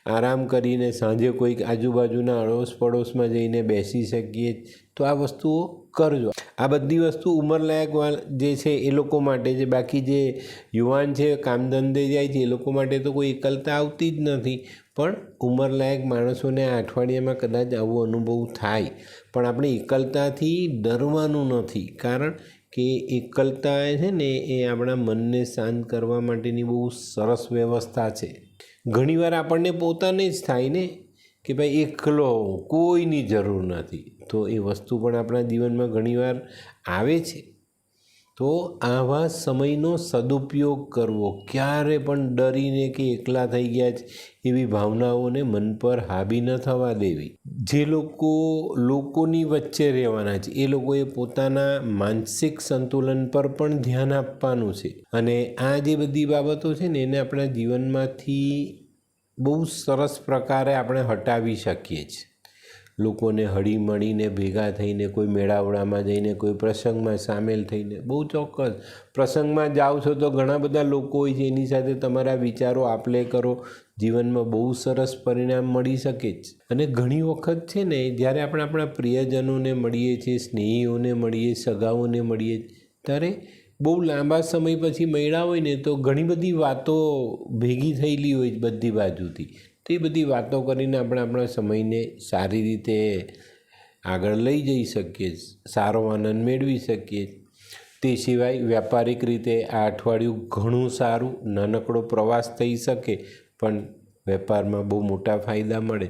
આરામ કરીને સાંજે કોઈક આજુબાજુના અડોશ પડોશમાં જઈને બેસી શકીએ. તો આ વસ્તુઓ કરજો. આ બધી વસ્તુ ઉંમરલાયક જે છે એ લોકો માટે છે. બાકી જે યુવાન છે, કામ ધંધે જાય છે, એ લોકો માટે તો કોઈ એકલતા આવતી જ નથી. પણ ઉંમરલાયક માણસોને આ અઠવાડિયામાં કદાચ આવો અનુભવ થાય. પણ આપણે એકલતાથી ડરવાનું નથી, કારણ કે એકલતા છે ને એ આપણા મનને શાંત કરવા માટેની બહુ સરસ વ્યવસ્થા છે. ઘણીવાર આપણને પોતાને જ થાય ને કે ભાઈ એકલો, કોઈની જરૂર નથી. તો એ વસ્તુ પણ આપણા જીવનમાં ઘણીવાર આવે છે. તો આવા સમયનો સદુપયોગ કરવો. ક્યારે પણ ડરીને કે એકલા થઈ ગયા છે એવી ભાવનાઓને મન પર હાવી ન થવા દેવી. જે લોકોની વચ્ચે રહેવાના છે એ લોકોએ પોતાના માનસિક સંતુલન પર પણ ધ્યાન આપવાનું છે. અને આ જે બધી બાબતો છે ને એને આપણા જીવનમાંથી બહુ સરસ પ્રકારે આપણે હટાવી શકીએ છીએ. લોકોને હળી મળીને ભેગા થઈને, કોઈ મેળાવડામાં જઈને, કોઈ પ્રસંગમાં સામેલ થઈને, બહુ ચોક્કસ પ્રસંગમાં જાઓ છો તો ઘણા બધા લોકો હોય છે, એની સાથે તમારા વિચારો આપલે કરો, જીવનમાં બહુ સરસ પરિણામ મળી શકે છે. અને ઘણી વખત છે ને જ્યારે આપણે આપણા પ્રિયજનોને મળીએ છીએ, સ્નેહીઓને મળીએ, સગાઓને મળીએ, ત્યારે બહુ લાંબા સમય પછી મળ્યા હોય ને તો ઘણી બધી વાતો ભેગી થયેલી હોય બધી બાજુથી. તો એ બધી વાતો કરીને આપણે આપણા સમયને સારી રીતે આગળ લઈ જઈ શકીએ, સારો આનંદ મેળવી શકીએ. તે સિવાય વ્યાપારિક રીતે આ અઠવાડિયું ઘણું સારું. નાનકડો પ્રવાસ થઈ શકે પણ વેપારમાં બહુ મોટા ફાયદા મળે.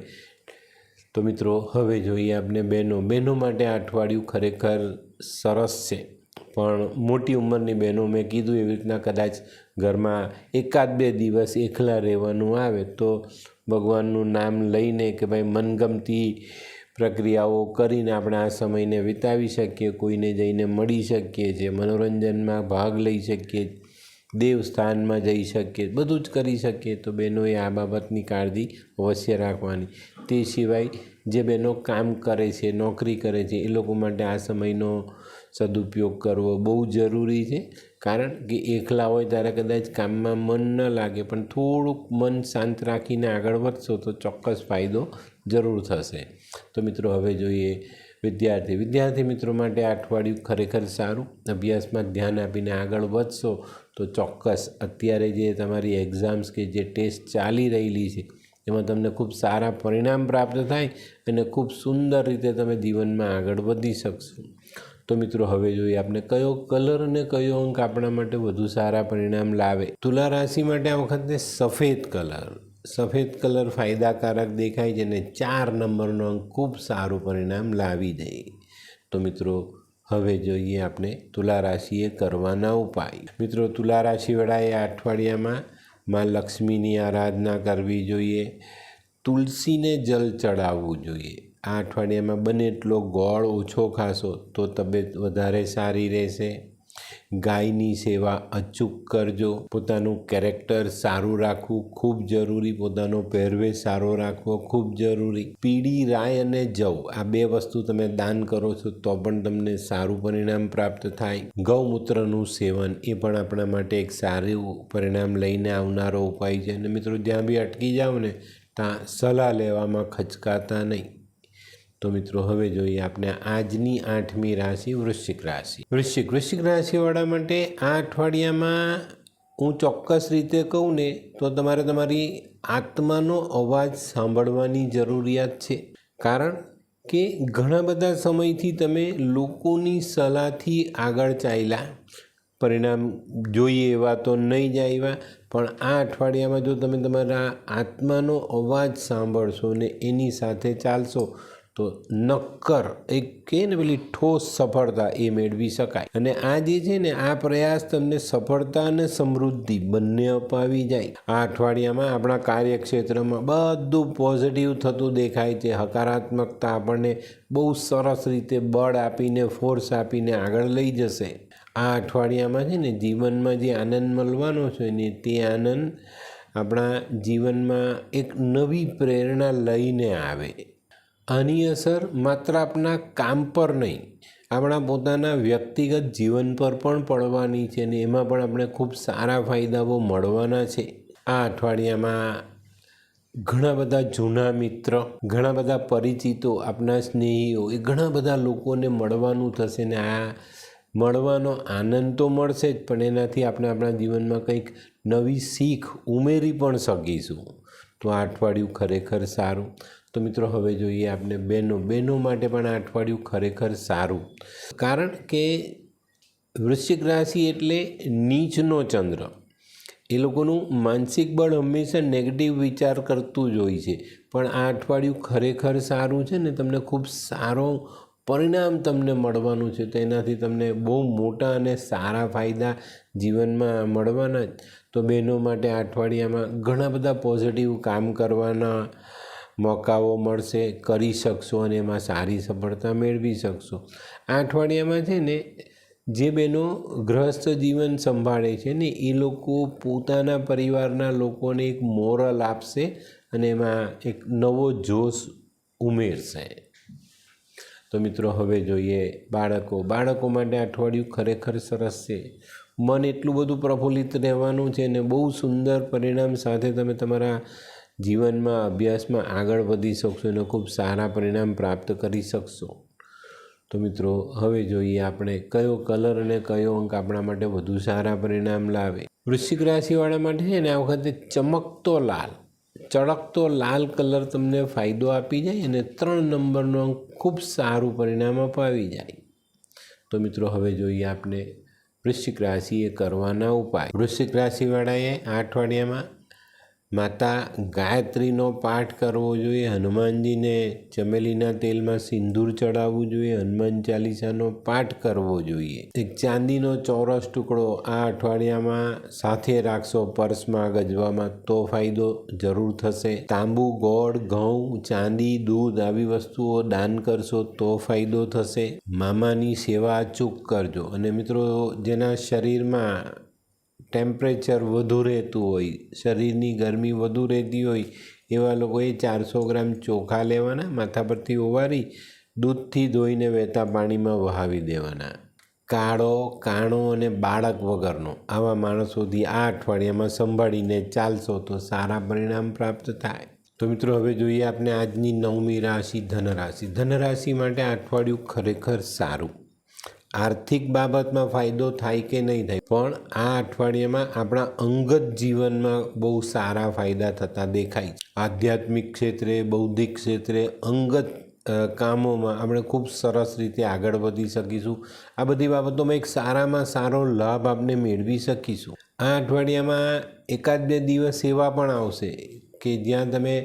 તો મિત્રો, હવે જોઈએ આપણે બહેનો માટે આ અઠવાડિયું ખરેખર સરસ છે. પણ મોટી ઉંમરની બહેનો, મેં કીધું એવી રીતના કદાચ ઘરમાં 1-2 દિવસ એકલા રહેવાનું આવે તો ભગવાનનું નામ લઈને કે ભાઈ મનગમતી પ્રક્રિયાઓ કરીને આપણે આ સમયને વિતાવી શકીએ. કોઈને જઈને મળી શકીએ છીએ, મનોરંજનમાં ભાગ લઈ શકીએ, દેવસ્થાનમાં જઈ શકીએ, બધું જ કરી શકીએ. તો બહેનોએ આ બાબતની કાળજી અવશ્ય રાખવાની. તે સિવાય જે બહેનો કામ કરે છે, નોકરી કરે છે, એ લોકો માટે આ સમયનો સદુપયોગ કરવો બહુ જરૂરી છે. કારણ કે એકલા હોય ત્યારે કદાચ કામમાં મન ન લાગે, પણ થોડુંક મન શાંત રાખીને આગળ વધશો તો ચોક્કસ ફાયદો જરૂર થશે. તો મિત્રો, હવે જોઈએ વિદ્યાર્થી મિત્રો માટે આ અઠવાડિયું ખરેખર સારું. અભ્યાસમાં ધ્યાન આપીને આગળ વધશો તો ચોક્કસ અત્યારે જે તમારી એક્ઝામ્સ કે જે ટેસ્ટ ચાલી રહેલી છે એમાં તમને ખૂબ સારા પરિણામ પ્રાપ્ત થાય અને ખૂબ સુંદર રીતે તમે જીવનમાં આગળ વધી શકશો. તો મિત્રો હવે જોઈએ આપણે કયો કલર અને કયો અંક આપણા માટે વધુ સારા પરિણામ લાવે. તુલા રાશિ માટે આ વખતે સફેદ કલર ફાયદાકારક દેખાય છે અને 4 નંબરનો અંક ખૂબ સારું પરિણામ લાવી દે. તો મિત્રો હવે જોઈએ આપણે તુલા રાશિએ કરવાના ઉપાય. મિત્રો તુલા રાશિવાળાએ આ અઠવાડિયામાં માં લક્ષ્મીની આરાધના કરવી જોઈએ, તુલસીને જલ ચડાવવું જોઈએ. આ અઠવાડિયામાં બને એટલો ગોળ ઓછો ખાશો તો તબિયત વધારે સારી રહેશે. ગાયની સેવા અચૂક કરજો. પોતાનું કેરેક્ટર સારું રાખવું ખૂબ જરૂરી, પોતાનો પહેરવેશ સારો રાખવો ખૂબ જરૂરી. પીળી રાય અને જવ આ 2 વસ્તુ તમે દાન કરો છો તો પણ તમને સારું પરિણામ પ્રાપ્ત થાય. ગૌમૂત્રનું સેવન એ પણ આપણા માટે એક સારું પરિણામ લઈને આવનારો ઉપાય છે. અને મિત્રો જ્યાં બી અટકી જાઓ ને ત્યાં સલાહ લેવામાં ખચકાતા નહીં. તો મિત્રો હવે જોઈએ આપણે આજની 8મી રાશિ વૃશ્ચિક રાશિ. વૃશ્ચિક રાશિવાળા માટે આ અઠવાડિયામાં હું ચોક્કસ રીતે કહું ને તો તમારે તમારી આત્માનો અવાજ સાંભળવાની જરૂરિયાત છે. કારણ કે ઘણા બધા સમયથી તમે લોકોની સલાહથી આગળ ચાલ્યા, પરિણામ જોઈએ એવા તો નહીં જ આવ્યા, પણ આ અઠવાડિયામાં જો તમે તમારા આત્માનો અવાજ સાંભળશો ને એની સાથે ચાલશો તો નક્કર એક કહે ને પેલી ઠોસ સફળતા એ મેળવી શકાય. અને આ જે છે ને આ પ્રયાસ તમને સફળતા અને સમૃદ્ધિ બંને અપાવી જાય. આ અઠવાડિયામાં આપણા કાર્યક્ષેત્રમાં બધું પોઝિટિવ થતું દેખાય છે. હકારાત્મકતા આપણને બહુ સરસ રીતે બળ આપીને, ફોર્સ આપીને આગળ લઈ જશે. આ અઠવાડિયામાં છે ને જીવનમાં જે આનંદ મળવાનો છે ને તે આનંદ આપણા જીવનમાં એક નવી પ્રેરણા લઈને આવે. આની અસર માત્ર આપણા કામ પર નહીં, આપણા પોતાના વ્યક્તિગત જીવન પર પણ પડવાની છે અને એમાં પણ આપણે ખૂબ સારા ફાયદાઓ મળવાના છે. આ અઠવાડિયામાં ઘણા બધા જૂના મિત્ર, ઘણા બધા પરિચિતો, આપણા સ્નેહીઓ, એ ઘણા બધા લોકોને મળવાનું થશે ને આ મળવાનો આનંદ તો મળશે જ, પણ એનાથી આપણે આપણા જીવનમાં કંઈક નવી શીખ ઉમેરી પણ શકીશું. તો આ અઠવાડિયું ખરેખર સારું. તો મિત્રો હવે જોઈએ આપણે બહેનો માટે પણ આ અઠવાડિયું ખરેખર સારું. કારણ કે વૃશ્ચિક રાશિ એટલે નીચનો ચંદ્ર. એ લોકોનું માનસિક બળ હંમેશા નેગેટિવ વિચાર કરતું જ હોય છે, પણ આ અઠવાડિયું ખરેખર સારું છે ને તમને ખૂબ સારો પરિણામ તમને મળવાનું છે. તો એનાથી તમને બહુ મોટા અને સારા ફાયદા જીવનમાં મળવાના જ. તો બહેનો માટે આ અઠવાડિયામાં ઘણા બધા પોઝિટિવ કામ કરવાના મોકાઓ મળશે, કરી શકશો અને એમાં સારી સફળતા મેળવી શકશો. આ અઠવાડિયામાં છે ને જે બહેનો ગૃહસ્થ જીવન સંભાળે છે ને એ લોકો પોતાના પરિવારના લોકોને એક મોરલ આપશે અને એમાં એક નવો જોશ ઉમેરશે. તો મિત્રો હવે જોઈએ બાળકો માટે અઠવાડિયું ખરેખર સરસ છે. મન એટલું બધું પ્રફુલ્લિત રહેવાનું છે અને બહુ સુંદર પરિણામ સાથે તમે તમારા જીવનમાં, અભ્યાસમાં આગળ વધી શકશો અને ખૂબ સારા પરિણામ પ્રાપ્ત કરી શકશો. તો મિત્રો હવે જોઈએ આપણે કયો કલર અને કયો અંક આપણા માટે વધુ સારા પરિણામ લાવે. વૃશ્ચિક રાશિવાળા માટે છે ને આ વખતે ચળકતો લાલ કલર તમને ફાયદો આપી જાય અને 3 નંબરનો અંક ખૂબ સારું પરિણામ અપાવી જાય. તો મિત્રો હવે જોઈએ આપણે વૃશ્ચિક રાશિએ કરવાના ઉપાય. વૃશ્ચિક રાશિવાળાએ આ અઠવાડિયામાં માતા ગાયત્રીનો પાઠ કરવો જોઈએ, હનુમાનજીને ચમેલીના તેલમાં સિંદૂર ચડાવવું જોઈએ, હનુમાન ચાલીસાનો પાઠ કરવો જોઈએ. એક ચાંદીનો ચોરસ ટુકડો આ અઠવાડિયામાં સાથે રાખશો પર્સમાં, ગજવામાં, તો ફાયદો જરૂર થશે. તાંબુ, ગોળ, ઘઉં, ચાંદી, દૂધ આવી વસ્તુઓ દાન કરશો તો ફાયદો થશે. મામાની સેવા અચૂક કરજો. અને મિત્રો જેના શરીરમાં ટેમ્પરેચર વધુ રહેતું હોય, શરીરની ગરમી વધુ રહેતી હોય એવા લોકોએ 400 ગ્રામ ચોખા લેવાના, માથા પરથી ઓવારી દૂધથી ધોઈને વહેતા પાણીમાં વહાવી દેવાના. કાળો, કાણો અને બાળક વગરનો આવા માણસોથી આ અઠવાડિયામાં સંભાળીને ચાલશો તો સારા પરિણામ પ્રાપ્ત થાય. તો મિત્રો હવે જોઈએ આપણે આજની 9મી રાશિ ધનરાશિ. ધનરાશિ માટે આ અઠવાડિયું ખરેખર સારું. આર્થિક બાબતમાં ફાયદો થાય કે નહીં થાય, પણ આ અઠવાડિયામાં આપણા અંગત જીવનમાં બહુ સારા ફાયદા થતા દેખાય છે. આધ્યાત્મિક ક્ષેત્રે, બૌદ્ધિક ક્ષેત્રે, અંગત કામોમાં આપણે ખૂબ સરસ રીતે આગળ વધી શકીશું. આ બધી બાબતોમાં એક સારામાં સારો લાભ આપણે મેળવી શકીશું. આ અઠવાડિયામાં 1-2 દિવસ એવા પણ આવશે કે જ્યાં તમે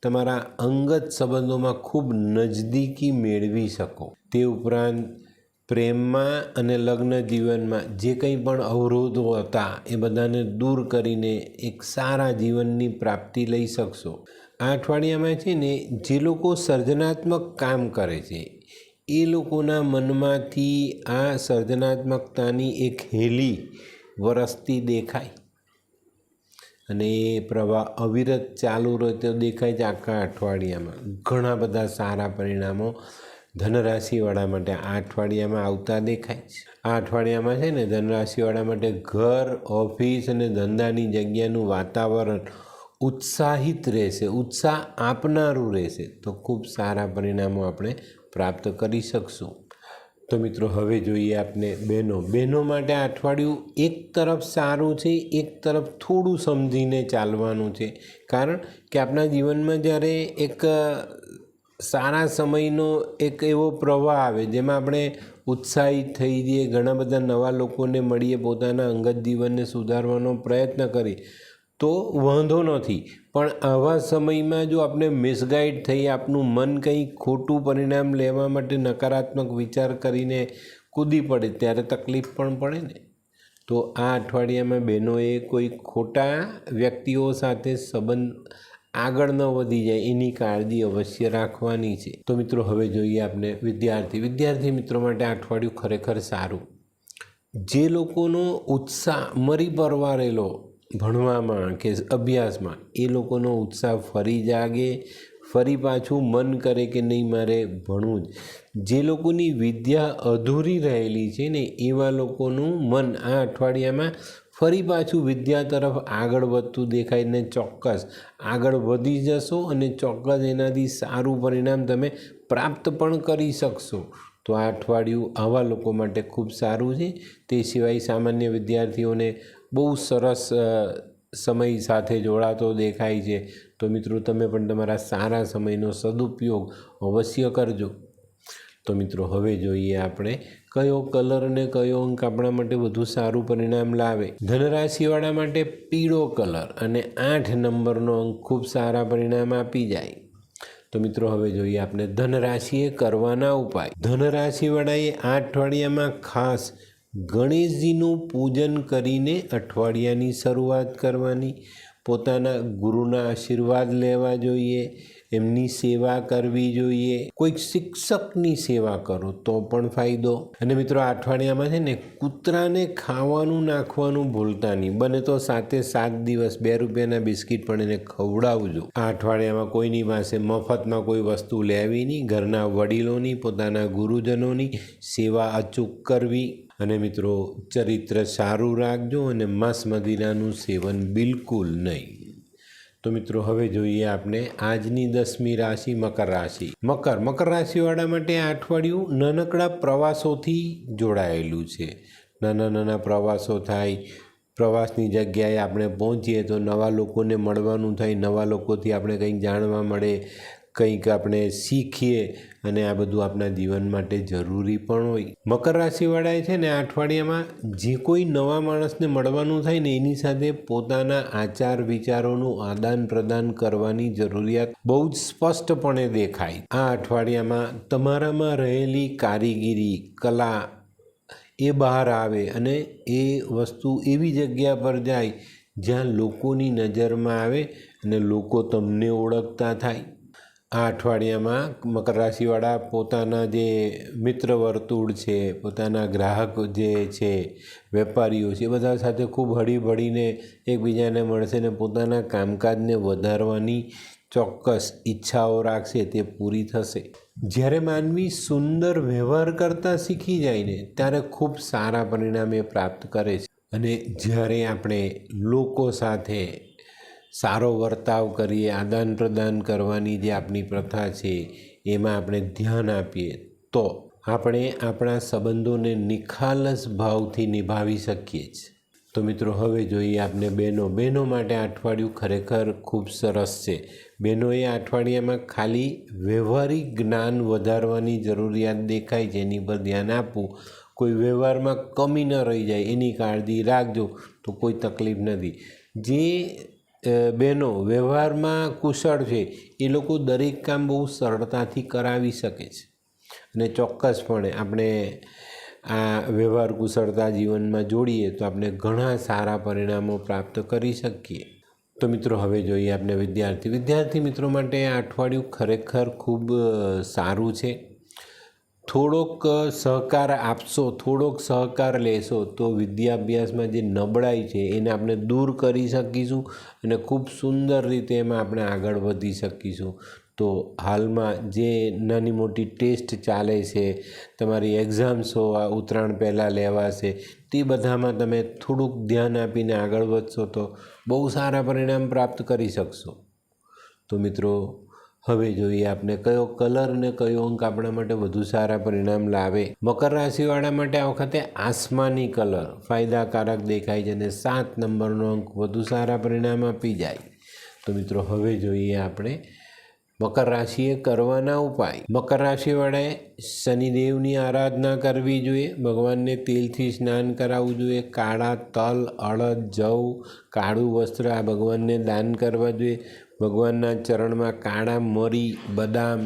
તમારા અંગત સંબંધોમાં ખૂબ નજદીકી મેળવી શકો. તે ઉપરાંત પ્રેમમાં અને લગ્ન જીવનમાં જે કંઈ પણ અવરોધો હતા એ બધાને દૂર કરીને એક સારા જીવનની પ્રાપ્તિ લઈ શકશો. આ અઠવાડિયામાં છે ને, જે લોકો સર્જનાત્મક કામ કરે છે એ લોકોના મનમાંથી આ સર્જનાત્મકતાની એક હેલી વરસતી દેખાય અને એ પ્રવાહ અવિરત ચાલુ રહેતો દેખાય છે. આખા અઠવાડિયામાં ઘણા બધા સારા પરિણામો ધનરાશિવાળા માટે આ અઠવાડિયામાં આવતા દેખાય છે. આ અઠવાડિયામાં છે ને, ધનરાશિવાળા માટે ઘર, ઓફિસ અને ધંધાની જગ્યાનું વાતાવરણ ઉત્સાહિત રહેશે, ઉત્સાહ આપનારું રહેશે. તો ખૂબ સારા પરિણામો આપણે પ્રાપ્ત કરી શકશું. તો મિત્રો હવે જોઈએ આપણે બહેનો માટે આ અઠવાડિયું એક તરફ સારું છે, એક તરફ થોડું સમજીને ચાલવાનું છે. કારણ કે આપણા જીવનમાં જ્યારે એક સારા સમયનો એક એવો પ્રવાહ આવે જેમાં આપણે ઉત્સાહિત થઈ જઈએ, ઘણા બધા નવા લોકોને મળીએ, પોતાના અંગત જીવનને સુધારવાનો પ્રયત્ન કરીએ તો વાંધો નથી. પણ આવા સમયમાં જો આપણે મિસગાઈડ થઈ, આપનું મન કંઈ ખોટું પરિણામ લેવા માટે નકારાત્મક વિચાર કરીને કૂદી પડે ત્યારે તકલીફ પણ પડે ને. તો આ અઠવાડિયામાં બહેનોએ કોઈ ખોટા વ્યક્તિઓ સાથે સંબંધ આગળ ન વધી જાય એની કાળજી અવશ્ય રાખવાની છે. તો મિત્રો હવે જોઈએ આપણે વિદ્યાર્થી મિત્રો માટે આ અઠવાડિયું ખરેખર સારું. જે લોકોનો ઉત્સાહ મરી પરવારેલો ભણવામાં કે અભ્યાસમાં, એ લોકોનો ઉત્સાહ ફરી જાગે, ફરી પાછું મન કરે કે નહીં મારે ભણવું જ. જે લોકોની વિદ્યા અધૂરી રહેલી છે ને, એવા લોકોનું મન આ અઠવાડિયામાં ફરી પાછું વિદ્યા તરફ આગળ વધતું દેખાય ને ચોક્કસ આગળ વધી જશો અને ચોક્કસ એનાથી સારું પરિણામ તમે પ્રાપ્ત પણ કરી શકશો. તો આ અઠવાડિયું આવા લોકો માટે ખૂબ સારું છે. તે સિવાય સામાન્ય વિદ્યાર્થીઓને બહુ સરસ સમય સાથે જોડાતો દેખાય છે. તો મિત્રો તમે પણ તમારા સારા સમયનો સદુપયોગ અવશ્ય કરજો. તો મિત્રો હવે જોઈએ આપણે કયો કલર અને કયો અંક આપણા માટે વધુ સારું પરિણામ લાવે. ધનરાશિવાળા માટે પીળો કલર અને 8 નંબરનો અંક ખૂબ સારા પરિણામ આપી જાય. તો મિત્રો હવે જોઈએ આપણે ધનરાશિએ કરવાના ઉપાય. ધનરાશિવાળાએ આ અઠવાડિયામાં ખાસ ગણેશજીનું પૂજન કરીને અઠવાડિયાની શરૂઆત કરવાની. પોતાના ગુરુના આશીર્વાદ લેવા જોઈએ, એમની સેવા કરવી જોઈએ. કોઈક શિક્ષકની સેવા કરો તો પણ ફાયદો. અને મિત્રો આ અઠવાડિયામાં છે ને, કૂતરાને ખાવાનું નાખવાનું ભૂલતા નહીં. બને તો 7 દિવસ 2 રૂપિયાના બિસ્કિટ પણ એને ખવડાવજો. આ અઠવાડિયામાં કોઈની પાસે મફતમાં કોઈ વસ્તુ લેવી નહીં. ઘરના વડીલોની, પોતાના ગુરુજનોની સેવા અચૂક કરવી. અને મિત્રો ચરિત્ર સારું રાખજો અને માંસ મદિરાનું સેવન બિલકુલ નહીં. તો મિત્રો હવે જોઈએ આપણે આજની 10મી રાશિ મકર રાશિ. મકર રાશિવાળા માટે આ અઠવાડિયું નાનકડા પ્રવાસોથી જોડાયેલું છે. નાના પ્રવાસો થાય, પ્રવાસની જગ્યાએ આપણે પહોંચીએ તો નવા લોકોને મળવાનું થાય, નવા લોકોથી આપણે કંઈક જાણવા મળે, કંઈક આપણે શીખીએ અને આ બધું આપણા જીવન માટે જરૂરી પણ હોય. મકર રાશિવાળાએ છે ને, આ અઠવાડિયામાં જે કોઈ નવા માણસને મળવાનું થાય ને, એની સાથે પોતાના આચાર વિચારોનું આદાન પ્રદાન કરવાની જરૂરિયાત બહુ જ સ્પષ્ટપણે દેખાય. આ અઠવાડિયામાં તમારામાં રહેલી કારીગીરી, કલા એ બહાર આવે અને એ વસ્તુ એવી જગ્યા પર જાય જ્યાં લોકોની નજરમાં આવે અને લોકો તમને ઓળખતા થાય. આ અઠવાડિયામાં મકર રાશિવાળા પોતાના જે મિત્ર વર્તુળ છે, પોતાના ગ્રાહક જે છે, વેપારીઓ છે, એ બધા સાથે ખૂબ હળીભળીને એકબીજાને મળશે ને પોતાના કામકાજને વધારવાની ચોક્કસ ઈચ્છાઓ રાખશે, તે પૂરી થશે. જ્યારે માનવી સુંદર વ્યવહાર કરતાં શીખી જાય ને, ત્યારે ખૂબ સારા પરિણામ એ પ્રાપ્ત કરે છે. અને જ્યારે આપણે લોકો સાથે સારો વર્તાવ કરીએ, આદાન પ્રદાન કરવાની જે આપણી પ્રથા છે એમાં આપણે ધ્યાન આપીએ તો આપણે આપણા સંબંધોને નિખાલસ ભાવથી નિભાવી શકીએ છીએ. તો મિત્રો હવે જોઈએ આપણે બહેનો માટે આ અઠવાડિયું ખરેખર ખૂબ સરસ છે. બહેનોએ આ અઠવાડિયામાં ખાલી વ્યવહારિક જ્ઞાન વધારવાની જરૂરિયાત દેખાય છે, એની પર ધ્યાન આપવું. કોઈ વ્યવહારમાં કમી ન રહી જાય એની કાળજી રાખજો તો કોઈ તકલીફ નથી. જે બહેનો વ્યવહારમાં કુશળ છે એ લોકો દરેક કામ બહુ સરળતાથી કરાવી શકે છે અને ચોક્કસપણે આપણે આ વ્યવહાર કુશળતા જીવનમાં જોડીએ તો આપણે ઘણા સારા પરિણામો પ્રાપ્ત કરી શકીએ. તો મિત્રો હવે જોઈએ આપણે વિદ્યાર્થી મિત્રો માટે આ અઠવાડિયું ખરેખર ખૂબ સારું છે. થોડોક સહકાર આપશો, થોડોક સહકાર લેશો તો વિદ્યાભ્યાસમાં જે નબળાઈ છે એને આપણે દૂર કરી શકીશું અને ખૂબ સુંદર રીતે એમાં આપણે આગળ વધી શકીશું. તો હાલમાં જે નાની મોટી ટેસ્ટ ચાલે છે, તમારી એક્ઝામ્સો આ ઉત્તરાયણ પહેલાં લેવાશે, તે બધામાં તમે થોડુંક ધ્યાન આપીને આગળ વધશો તો બહુ સારા પરિણામ પ્રાપ્ત કરી શકશો. તો મિત્રો હવે જોઈએ આપણે કયો કલર ને કયો અંક આપણા માટે વધુ સારા પરિણામ લાવે. મકર રાશિવાળા માટે આ વખતે આસમાની કલર ફાયદાકારક દેખાય છે અને 7 નંબરનો અંક વધુ સારા પરિણામ આપી જાય. તો મિત્રો હવે જોઈએ આપણે મકર રાશિએ કરવાના ઉપાય. મકર રાશિવાળાએ શનિદેવની આરાધના કરવી જોઈએ, ભગવાનને તેલથી સ્નાન કરાવવું જોઈએ, કાળા તલ, અડદ, જવ, કાળું વસ્ત્ર આ ભગવાનને દાન કરવા જોઈએ. ભગવાનના ચરણમાં કાળા મરી, બદામ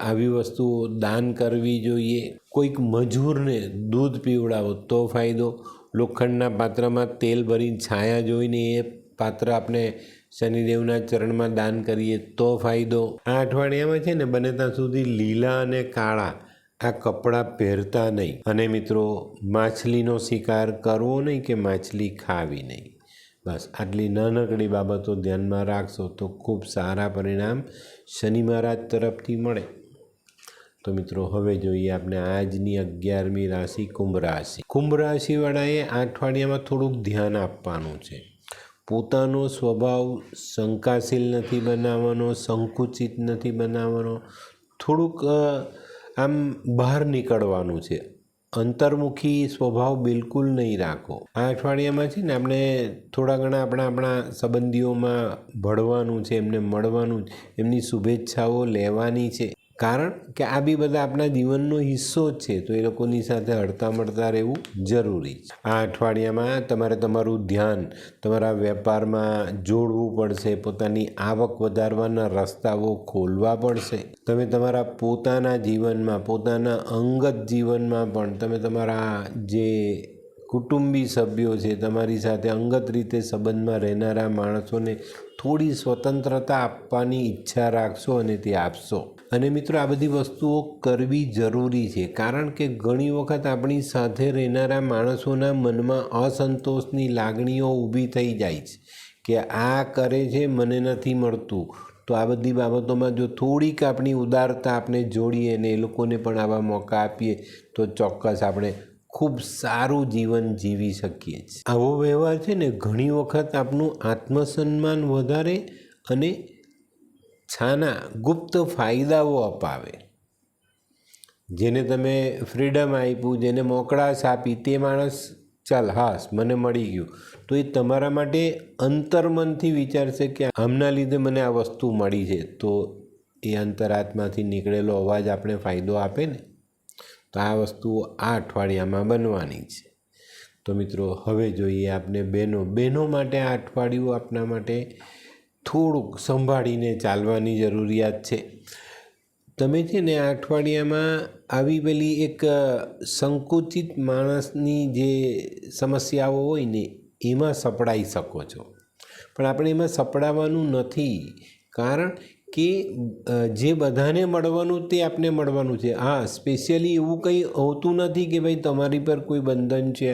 આવી વસ્તુઓ દાન કરવી જોઈએ. કોઈક મજૂરને દૂધ પીવડાવો તો ફાયદો. લોખંડના પાત્રમાં તેલ ભરી છાયા જોઈને એ પાત્ર આપણે શનિદેવના ચરણમાં દાન કરીએ તો ફાયદો. આ અઠવાડિયામાં છે ને બને ત્યાં સુધી લીલા અને કાળા આ કપડાં પહેરતા નહીં. અને મિત્રો માછલીનો શિકાર કરવો નહીં કે માછલી ખાવી નહીં. બસ આટલી નાનકડી બાબતો ધ્યાનમાં રાખશો તો ખૂબ સારા પરિણામ શનિ મહારાજ તરફથી મળે. તો મિત્રો હવે જોઈએ આપણે આજની 11મી રાશિ કુંભ રાશિ. કુંભ રાશિવાળાએ આ અઠવાડિયામાં થોડુંક ધ્યાન આપવાનું છે. પોતાનો સ્વભાવ શંકાશીલ નથી બનાવવાનો, સંકુચિત નથી બનાવવાનો. થોડુંક આમ બહાર નીકળવાનું છે. અંતર્મુખી સ્વભાવ બિલકુલ નહીં રાખો. આ અઠવાડિયામાં છે ને આપણે થોડા ઘણા આપણા સંબંધીઓમાં ભળવાનું છે, એમને મળવાનું, એમની શુભેચ્છાઓ લેવાની છે. કારણ કે આ બી બધા આપણા જીવનનો હિસ્સો જ છે, તો એ લોકોની સાથે હળતા મળતા રહેવું જરૂરી છે. આ અઠવાડિયામાં તમારે તમારું ધ્યાન તમારા વેપારમાં જોડવું પડશે, પોતાની આવક વધારવાના રસ્તાઓ ખોલવા પડશે. તમે તમારા પોતાના જીવનમાં, પોતાના અંગત જીવનમાં પણ તમે તમારા જે કુટુંબી સભ્યો છે, તમારી સાથે અંગત રીતે સંબંધમાં રહેનારા માણસોને થોડી સ્વતંત્રતા આપવાની ઈચ્છા રાખશો અને તે આપશો. અને મિત્રો આ બધી વસ્તુઓ કરવી જરૂરી છે, કારણ કે ઘણી વખત આપણી સાથે રહેનારા માણસોના મનમાં અસંતોષની લાગણીઓ ઊભી થઈ જાય છે કે આ કરે છે મને નથી મળતું. તો આ બધી બાબતોમાં જો થોડીક આપણી ઉદારતા આપણે જોડીએ અને એ લોકોને પણ આવા મોકા આપીએ તો ચોક્કસ આપણે ખૂબ સારું જીવન જીવી શકીએ છીએ. આવો વ્યવહાર છે ને ઘણી વખત આપણું આત્મસન્માન વધારે અને છાના ગુપ્ત ફાયદાઓ અપાવે. જેને તમે ફ્રીડમ આપ્યું, જેને મોકળાશ આપી, તે માણસ ચાલ હાસ મને મળી ગયું, તો એ તમારા માટે અંતર્મનથી વિચારશે કે આમના લીધે મને આ વસ્તુ મળી છે. તો એ અંતરાત્માથી નીકળેલો અવાજ આપણે ફાયદો આપે ને, તો આ વસ્તુઓ આ અઠવાડિયામાં બનવાની છે. તો મિત્રો હવે જોઈએ આપણે બહેનો માટે આ અઠવાડિયું આપણા માટે થોડુંક સંભાળીને ચાલવાની જરૂરિયાત છે. તમે છે ને આ અઠવાડિયામાં આવી પેલી એક સંકુચિત માણસની જે સમસ્યાઓ હોય ને એમાં સપડાઈ શકો છો, પણ આપણે એમાં સપડાવવાનું નથી. કારણ કે જે બધાને મળવાનું તે આપને મળવાનું છે. હા, સ્પેશિયલી એવું કંઈ હોતું નથી કે ભાઈ તમારી પર કોઈ બંધન છે,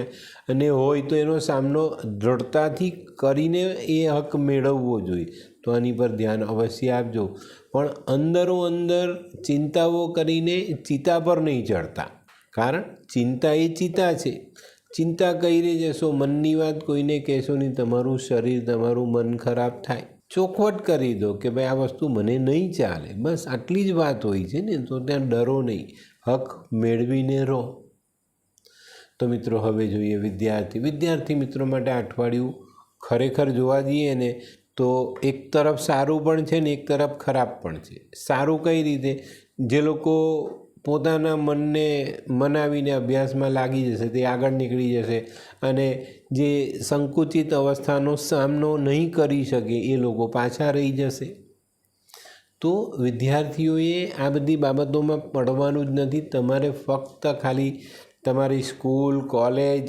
અને હોય તો એનો સામનો દ્રઢતાથી કરીને એ હક મેળવવો જોઈએ. તો આની પર ધ્યાન અવશ્ય આપજો. પણ અંદરો અંદર ચિંતાઓ કરીને ચિતા પર નહીં ચડતા, કારણ ચિંતા એ ચિતા છે. ચિંતા કરી જશો, મનની વાત કોઈને કહેશો નહીં, તમારું શરીર તમારું મન ખરાબ થાય. ચોખવટ કરી દો કે ભાઈ આ વસ્તુ મને નહીં ચાલે, બસ આટલી જ વાત હોય છે ને. તો ત્યાં ડરો નહીં, હક મેળવીને રહો. તો મિત્રો હવે જોઈએ વિદ્યાર્થી મિત્રો માટે અઠવાડિયું ખરેખર જોવા જઈએ ને તો એક તરફ સારું પણ છે ને એક તરફ ખરાબ પણ છે. સારું કઈ રીતે? જે લોકો પોતાના મનને મનાવીને અભ્યાસમાં લાગી જશે તે આગળ નીકળી જશે, અને જે સંકુચિત અવસ્થાનો સામનો નહીં કરી શકે એ લોકો પાછા રહી જશે. તો વિદ્યાર્થીઓએ આ બધી બાબતોમાં પડવાનું જ નથી. તમારે ફક્ત ખાલી તમારી સ્કૂલ, કોલેજ,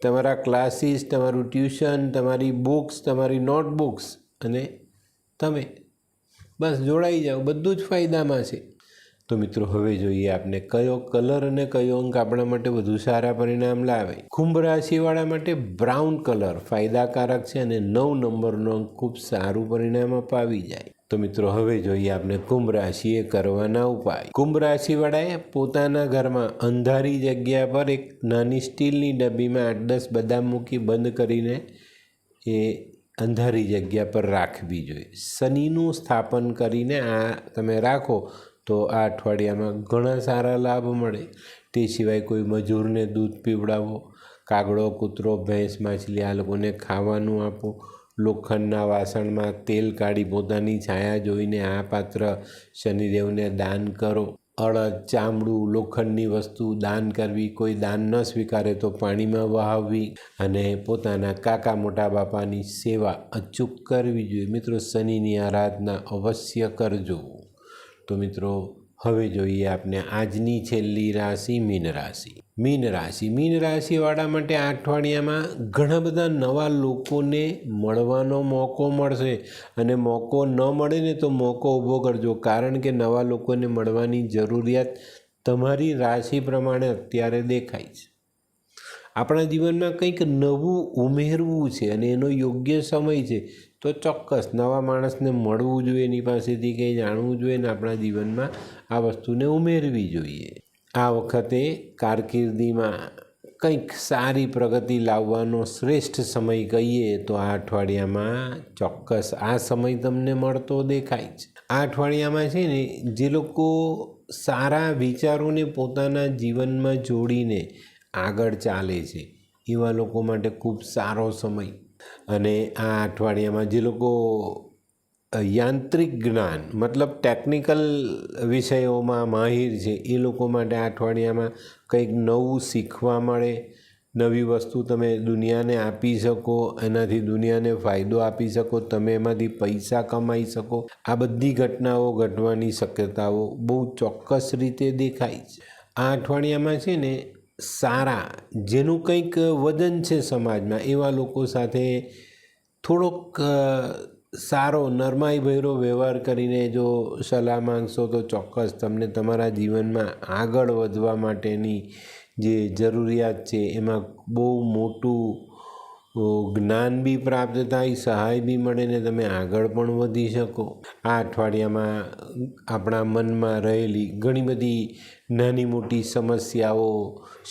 તમારા ક્લાસીસ, તમારું ટ્યુશન, તમારી બુક્સ, તમારી નોટબુક્સ અને તમે બસ જોડાઈ જાઓ, બધું જ ફાયદામાં છે. તો મિત્રો હવે જોઈએ આપણે કયો કલર અને કયો અંક આપણા માટે વધુ સારા પરિણામ લાવે. કુંભ રાશિવાળા માટે બ્રાઉન કલર ફાયદાકારક છે અને 9 નંબરનો અંક ખૂબ સારું પરિણામ અપાવી જાય. તો મિત્રો હવે જોઈએ આપણે કુંભ રાશિએ કરવાના ઉપાય. કુંભ રાશિવાળાએ પોતાના ઘરમાં અંધારી જગ્યા પર એક નાની સ્ટીલની ડબ્બીમાં 8-10 બદામ મૂકી બંધ કરીને એ અંધારી જગ્યા પર રાખવી જોઈએ. શનિનું સ્થાપન કરીને આ તમે રાખો તો આ અઠવાડિયામાં ઘણા સારા લાભ મળે. તે સિવાય કોઈ મજૂરને દૂધ પીવડાવો, કાગડો, કૂતરો, ભેંસ, માછલી આ લોકોને ખાવાનું આપો. લોખંડના વાસણમાં તેલ કાઢી પોતાની છાયા જોઈને આ પાત્ર શનિદેવને દાન કરો. અડદ, ચામડું, લોખંડની વસ્તુ દાન કરવી. કોઈ દાન ન સ્વીકારે તો પાણીમાં વહાવવી અને પોતાના કાકા મોટા બાપાની સેવા અચૂક કરવી જોઈએ. મિત્રો શનિની આરાધના અવશ્ય કરજો. તો મિત્રો હવે જોઈએ આપણે આજની છેલ્લી રાશિ મીન રાશિ. મીન રાશિવાળા માટે આ અઠવાડિયામાં ઘણા બધા નવા લોકોને મળવાનો મોકો મળશે, અને મોકો ન મળે ને તો મોકો ઊભો કરજો, કારણ કે નવા લોકોને મળવાની જરૂરિયાત તમારી રાશિ પ્રમાણે અત્યારે દેખાય છે. આપણા જીવનમાં કંઈક નવું ઉમેરવું છે અને એનો યોગ્ય સમય છે. તો ચોક્કસ નવા માણસને મળવું જોઈએ, એની પાસેથી કંઈ જાણવું જોઈએ ને આપણા જીવનમાં આ વસ્તુને ઉમેરવી જોઈએ. આ વખતે કારકિર્દીમાં કંઈક સારી પ્રગતિ લાવવાનો શ્રેષ્ઠ સમય કહીએ તો આ અઠવાડિયામાં ચોક્કસ આ સમય તમને મળતો દેખાય છે. આ અઠવાડિયામાં છે ને જે લોકો સારા વિચારોને પોતાના જીવનમાં જોડીને આગળ ચાલે છે એવા લોકો માટે ખૂબ સારો સમય. અને આ અઠવાડિયામાં જે લોકો યાંત્રિક જ્ઞાન મતલબ ટેકનિકલ વિષયોમાં માહિર છે એ લોકો માટે આ અઠવાડિયામાં કંઈક નવું શીખવા મળે, નવી વસ્તુ તમે દુનિયાને આપી શકો, એનાથી દુનિયાને ફાયદો આપી શકો, તમે એમાંથી પૈસા કમાઈ શકો. આ બધી ઘટનાઓ ઘટવાની શક્યતાઓ બહુ ચોક્કસ રીતે દેખાય છે. આ અઠવાડિયામાં છે ને સારા જેનું કંઈક વજન છે સમાજમાં એવા લોકો સાથે થોડોક સારો નરમાઈભર્યો વ્યવહાર કરીને જો સલાહ માંગશો તો ચોક્કસ તમને તમારા જીવનમાં આગળ વધવા માટેની જે જરૂરિયાત છે એમાં બહુ મોટું જ્ઞાન બી પ્રાપ્ત થાય, સહાય બી મળે ને તમે આગળ પણ વધી શકો. આ અઠવાડિયામાં આપણા મનમાં રહેલી ઘણી બધી નાની મોટી સમસ્યાઓ,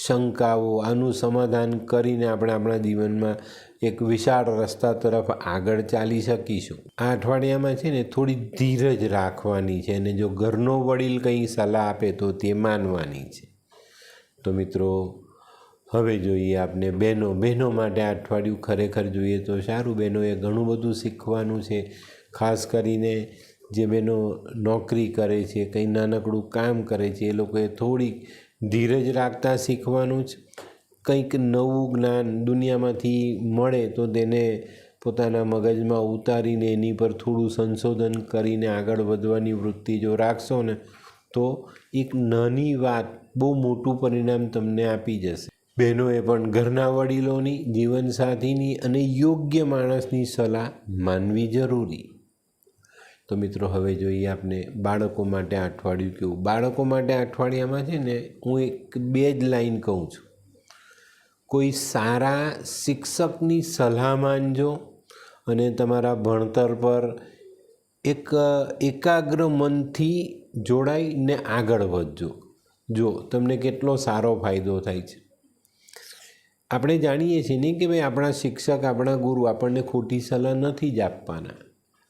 શંકાઓ, આનું સમાધાન કરીને આપણે આપણા જીવનમાં એક વિશાળ રસ્તા તરફ આગળ ચાલી શકીશું. આ અઠવાડિયામાં છે ને થોડી ધીરજ રાખવાની છે, અને જો ઘરનો વડીલ કંઈ સલાહ આપે તો તે માનવાની છે. તો મિત્રો હવે જોઈએ આપણે બહેનો માટે આ અઠવાડિયું ખરેખર જોઈએ તો સારું. બહેનોએ ઘણું બધું શીખવાનું છે, ખાસ કરીને જે બહેનો નોકરી કરે છે, કંઈ નાનકડું કામ કરે છે એ લોકોએ થોડીક ધીરજ રાખતા શીખવાનું જ. કંઈક નવું જ્ઞાન દુનિયામાંથી મળે તો તેને પોતાના મગજમાં ઉતારીને એની પર થોડું સંશોધન કરીને આગળ વધવાની વૃત્તિ જો રાખશો ને તો એક નાની વાત બહુ મોટું પરિણામ તમને આપી જશે. બહેનોએ પણ ઘરના વડીલોની, જીવનસાથીની અને યોગ્ય માણસની સલાહ માનવી જરૂરી. તો મિત્રો હવે જોઈએ આપણે બાળકો માટે આ અઠવાડિયું કેવું. બાળકો માટે અઠવાડિયામાં છે ને હું 2 જ લાઈન કહું છું. કોઈ સારા શિક્ષકની સલાહ માનજો અને તમારા ભણતર પર એક એકાગ્ર મનથી જોડાઈને આગળ વધજો. જો તમને કેટલો સારો ફાયદો થાય છે. આપણે જાણીએ છીએ ને કે ભાઈ આપણા શિક્ષક, આપણા ગુરુ આપણને ખોટી સલાહ નથી જ આપવાના.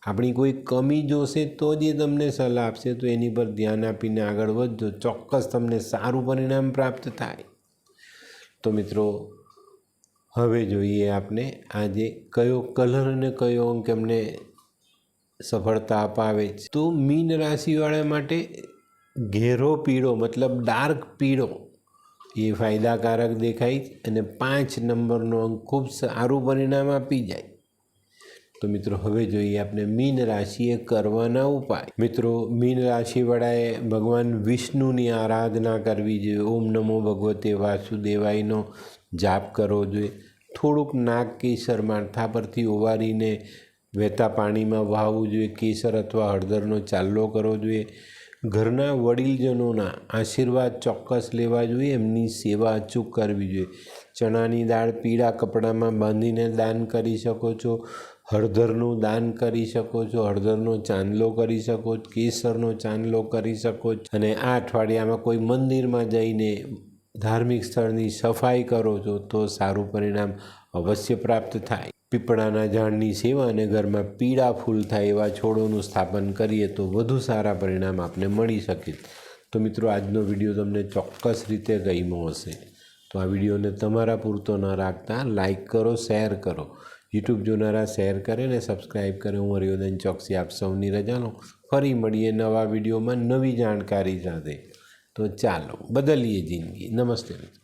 આપણી કોઈ કમી જોશે તો જ એ તમને સલાહ આપશે, તો એની પર ધ્યાન આપીને આગળ વધજો, ચોક્કસ તમને સારું પરિણામ પ્રાપ્ત થાય. તો મિત્રો હવે જોઈએ આપણે આજે કયો કલર અને કયો અંક એમને સફળતા અપાવે છે. તો મીન રાશિવાળા માટે ઘેરો પીળો મતલબ ડાર્ક પીળો એ ફાયદાકારક દેખાય છે અને 5 નંબરનો અંક ખૂબ સારું પરિણામ આપી જાય. તો મિત્રો હવે જોઈએ આપણે મીન રાશિએ કરવાના ઉપાય. મિત્રો મીન રાશિવાળાએ ભગવાન વિષ્ણુની આરાધના કરવી જોઈએ. ઓમ નમો ભગવતે વાસુદેવાયનો જાપ કરવો જોઈએ. થોડુંક નાગ કેસર માથા પરથી ઓવારીને વહેતા પાણીમાં વહાવવું જોઈએ. કેસર અથવા હળદરનો ચાલ્લો કરવો જોઈએ. ઘરના વડીલજનોના આશીર્વાદ ચોક્કસ લેવા જોઈએ. એમની સેવા અચૂક કરવી જોઈએ. ચણાની દાળ પીળા કપડામાં બાંધીને દાન કરી શકો છો. હળદરનું દાન કરી શકો છો. હળદરનો ચાંદલો કરી શકો છો. કેસરનો ચાંદલો કરી શકો છો. અને આ અઠવાડિયામાં કોઈ મંદિરમાં જઈને ધાર્મિક સ્થળની સફાઈ કરો છો તો સારું પરિણામ અવશ્ય પ્રાપ્ત થાય. પીપળાના ઝાડની સેવા અને ઘરમાં પીળા ફૂલ થાય એવા છોડોનું સ્થાપન કરીએ તો વધુ સારા પરિણામ આપને મળી શકે. તો મિત્રો આજનો વિડીયો તમને ચોક્કસ રીતે ગમ્યો હશે. તો આ વિડીયોને તમારા પૂરતો ન રાખતા લાઈક કરો, શેર કરો. યુટ્યુબ જોનારા શેર કરે ને સબસ્ક્રાઈબ કરે. હું હરિવર્ધન ચોકસી આપ સૌની રજા લઉં. ફરી મળીએ નવા વિડીયોમાં નવી જાણકારી સાથે. તો ચાલો બદલીએ જિંદગી. નમસ્તે મિત્રો.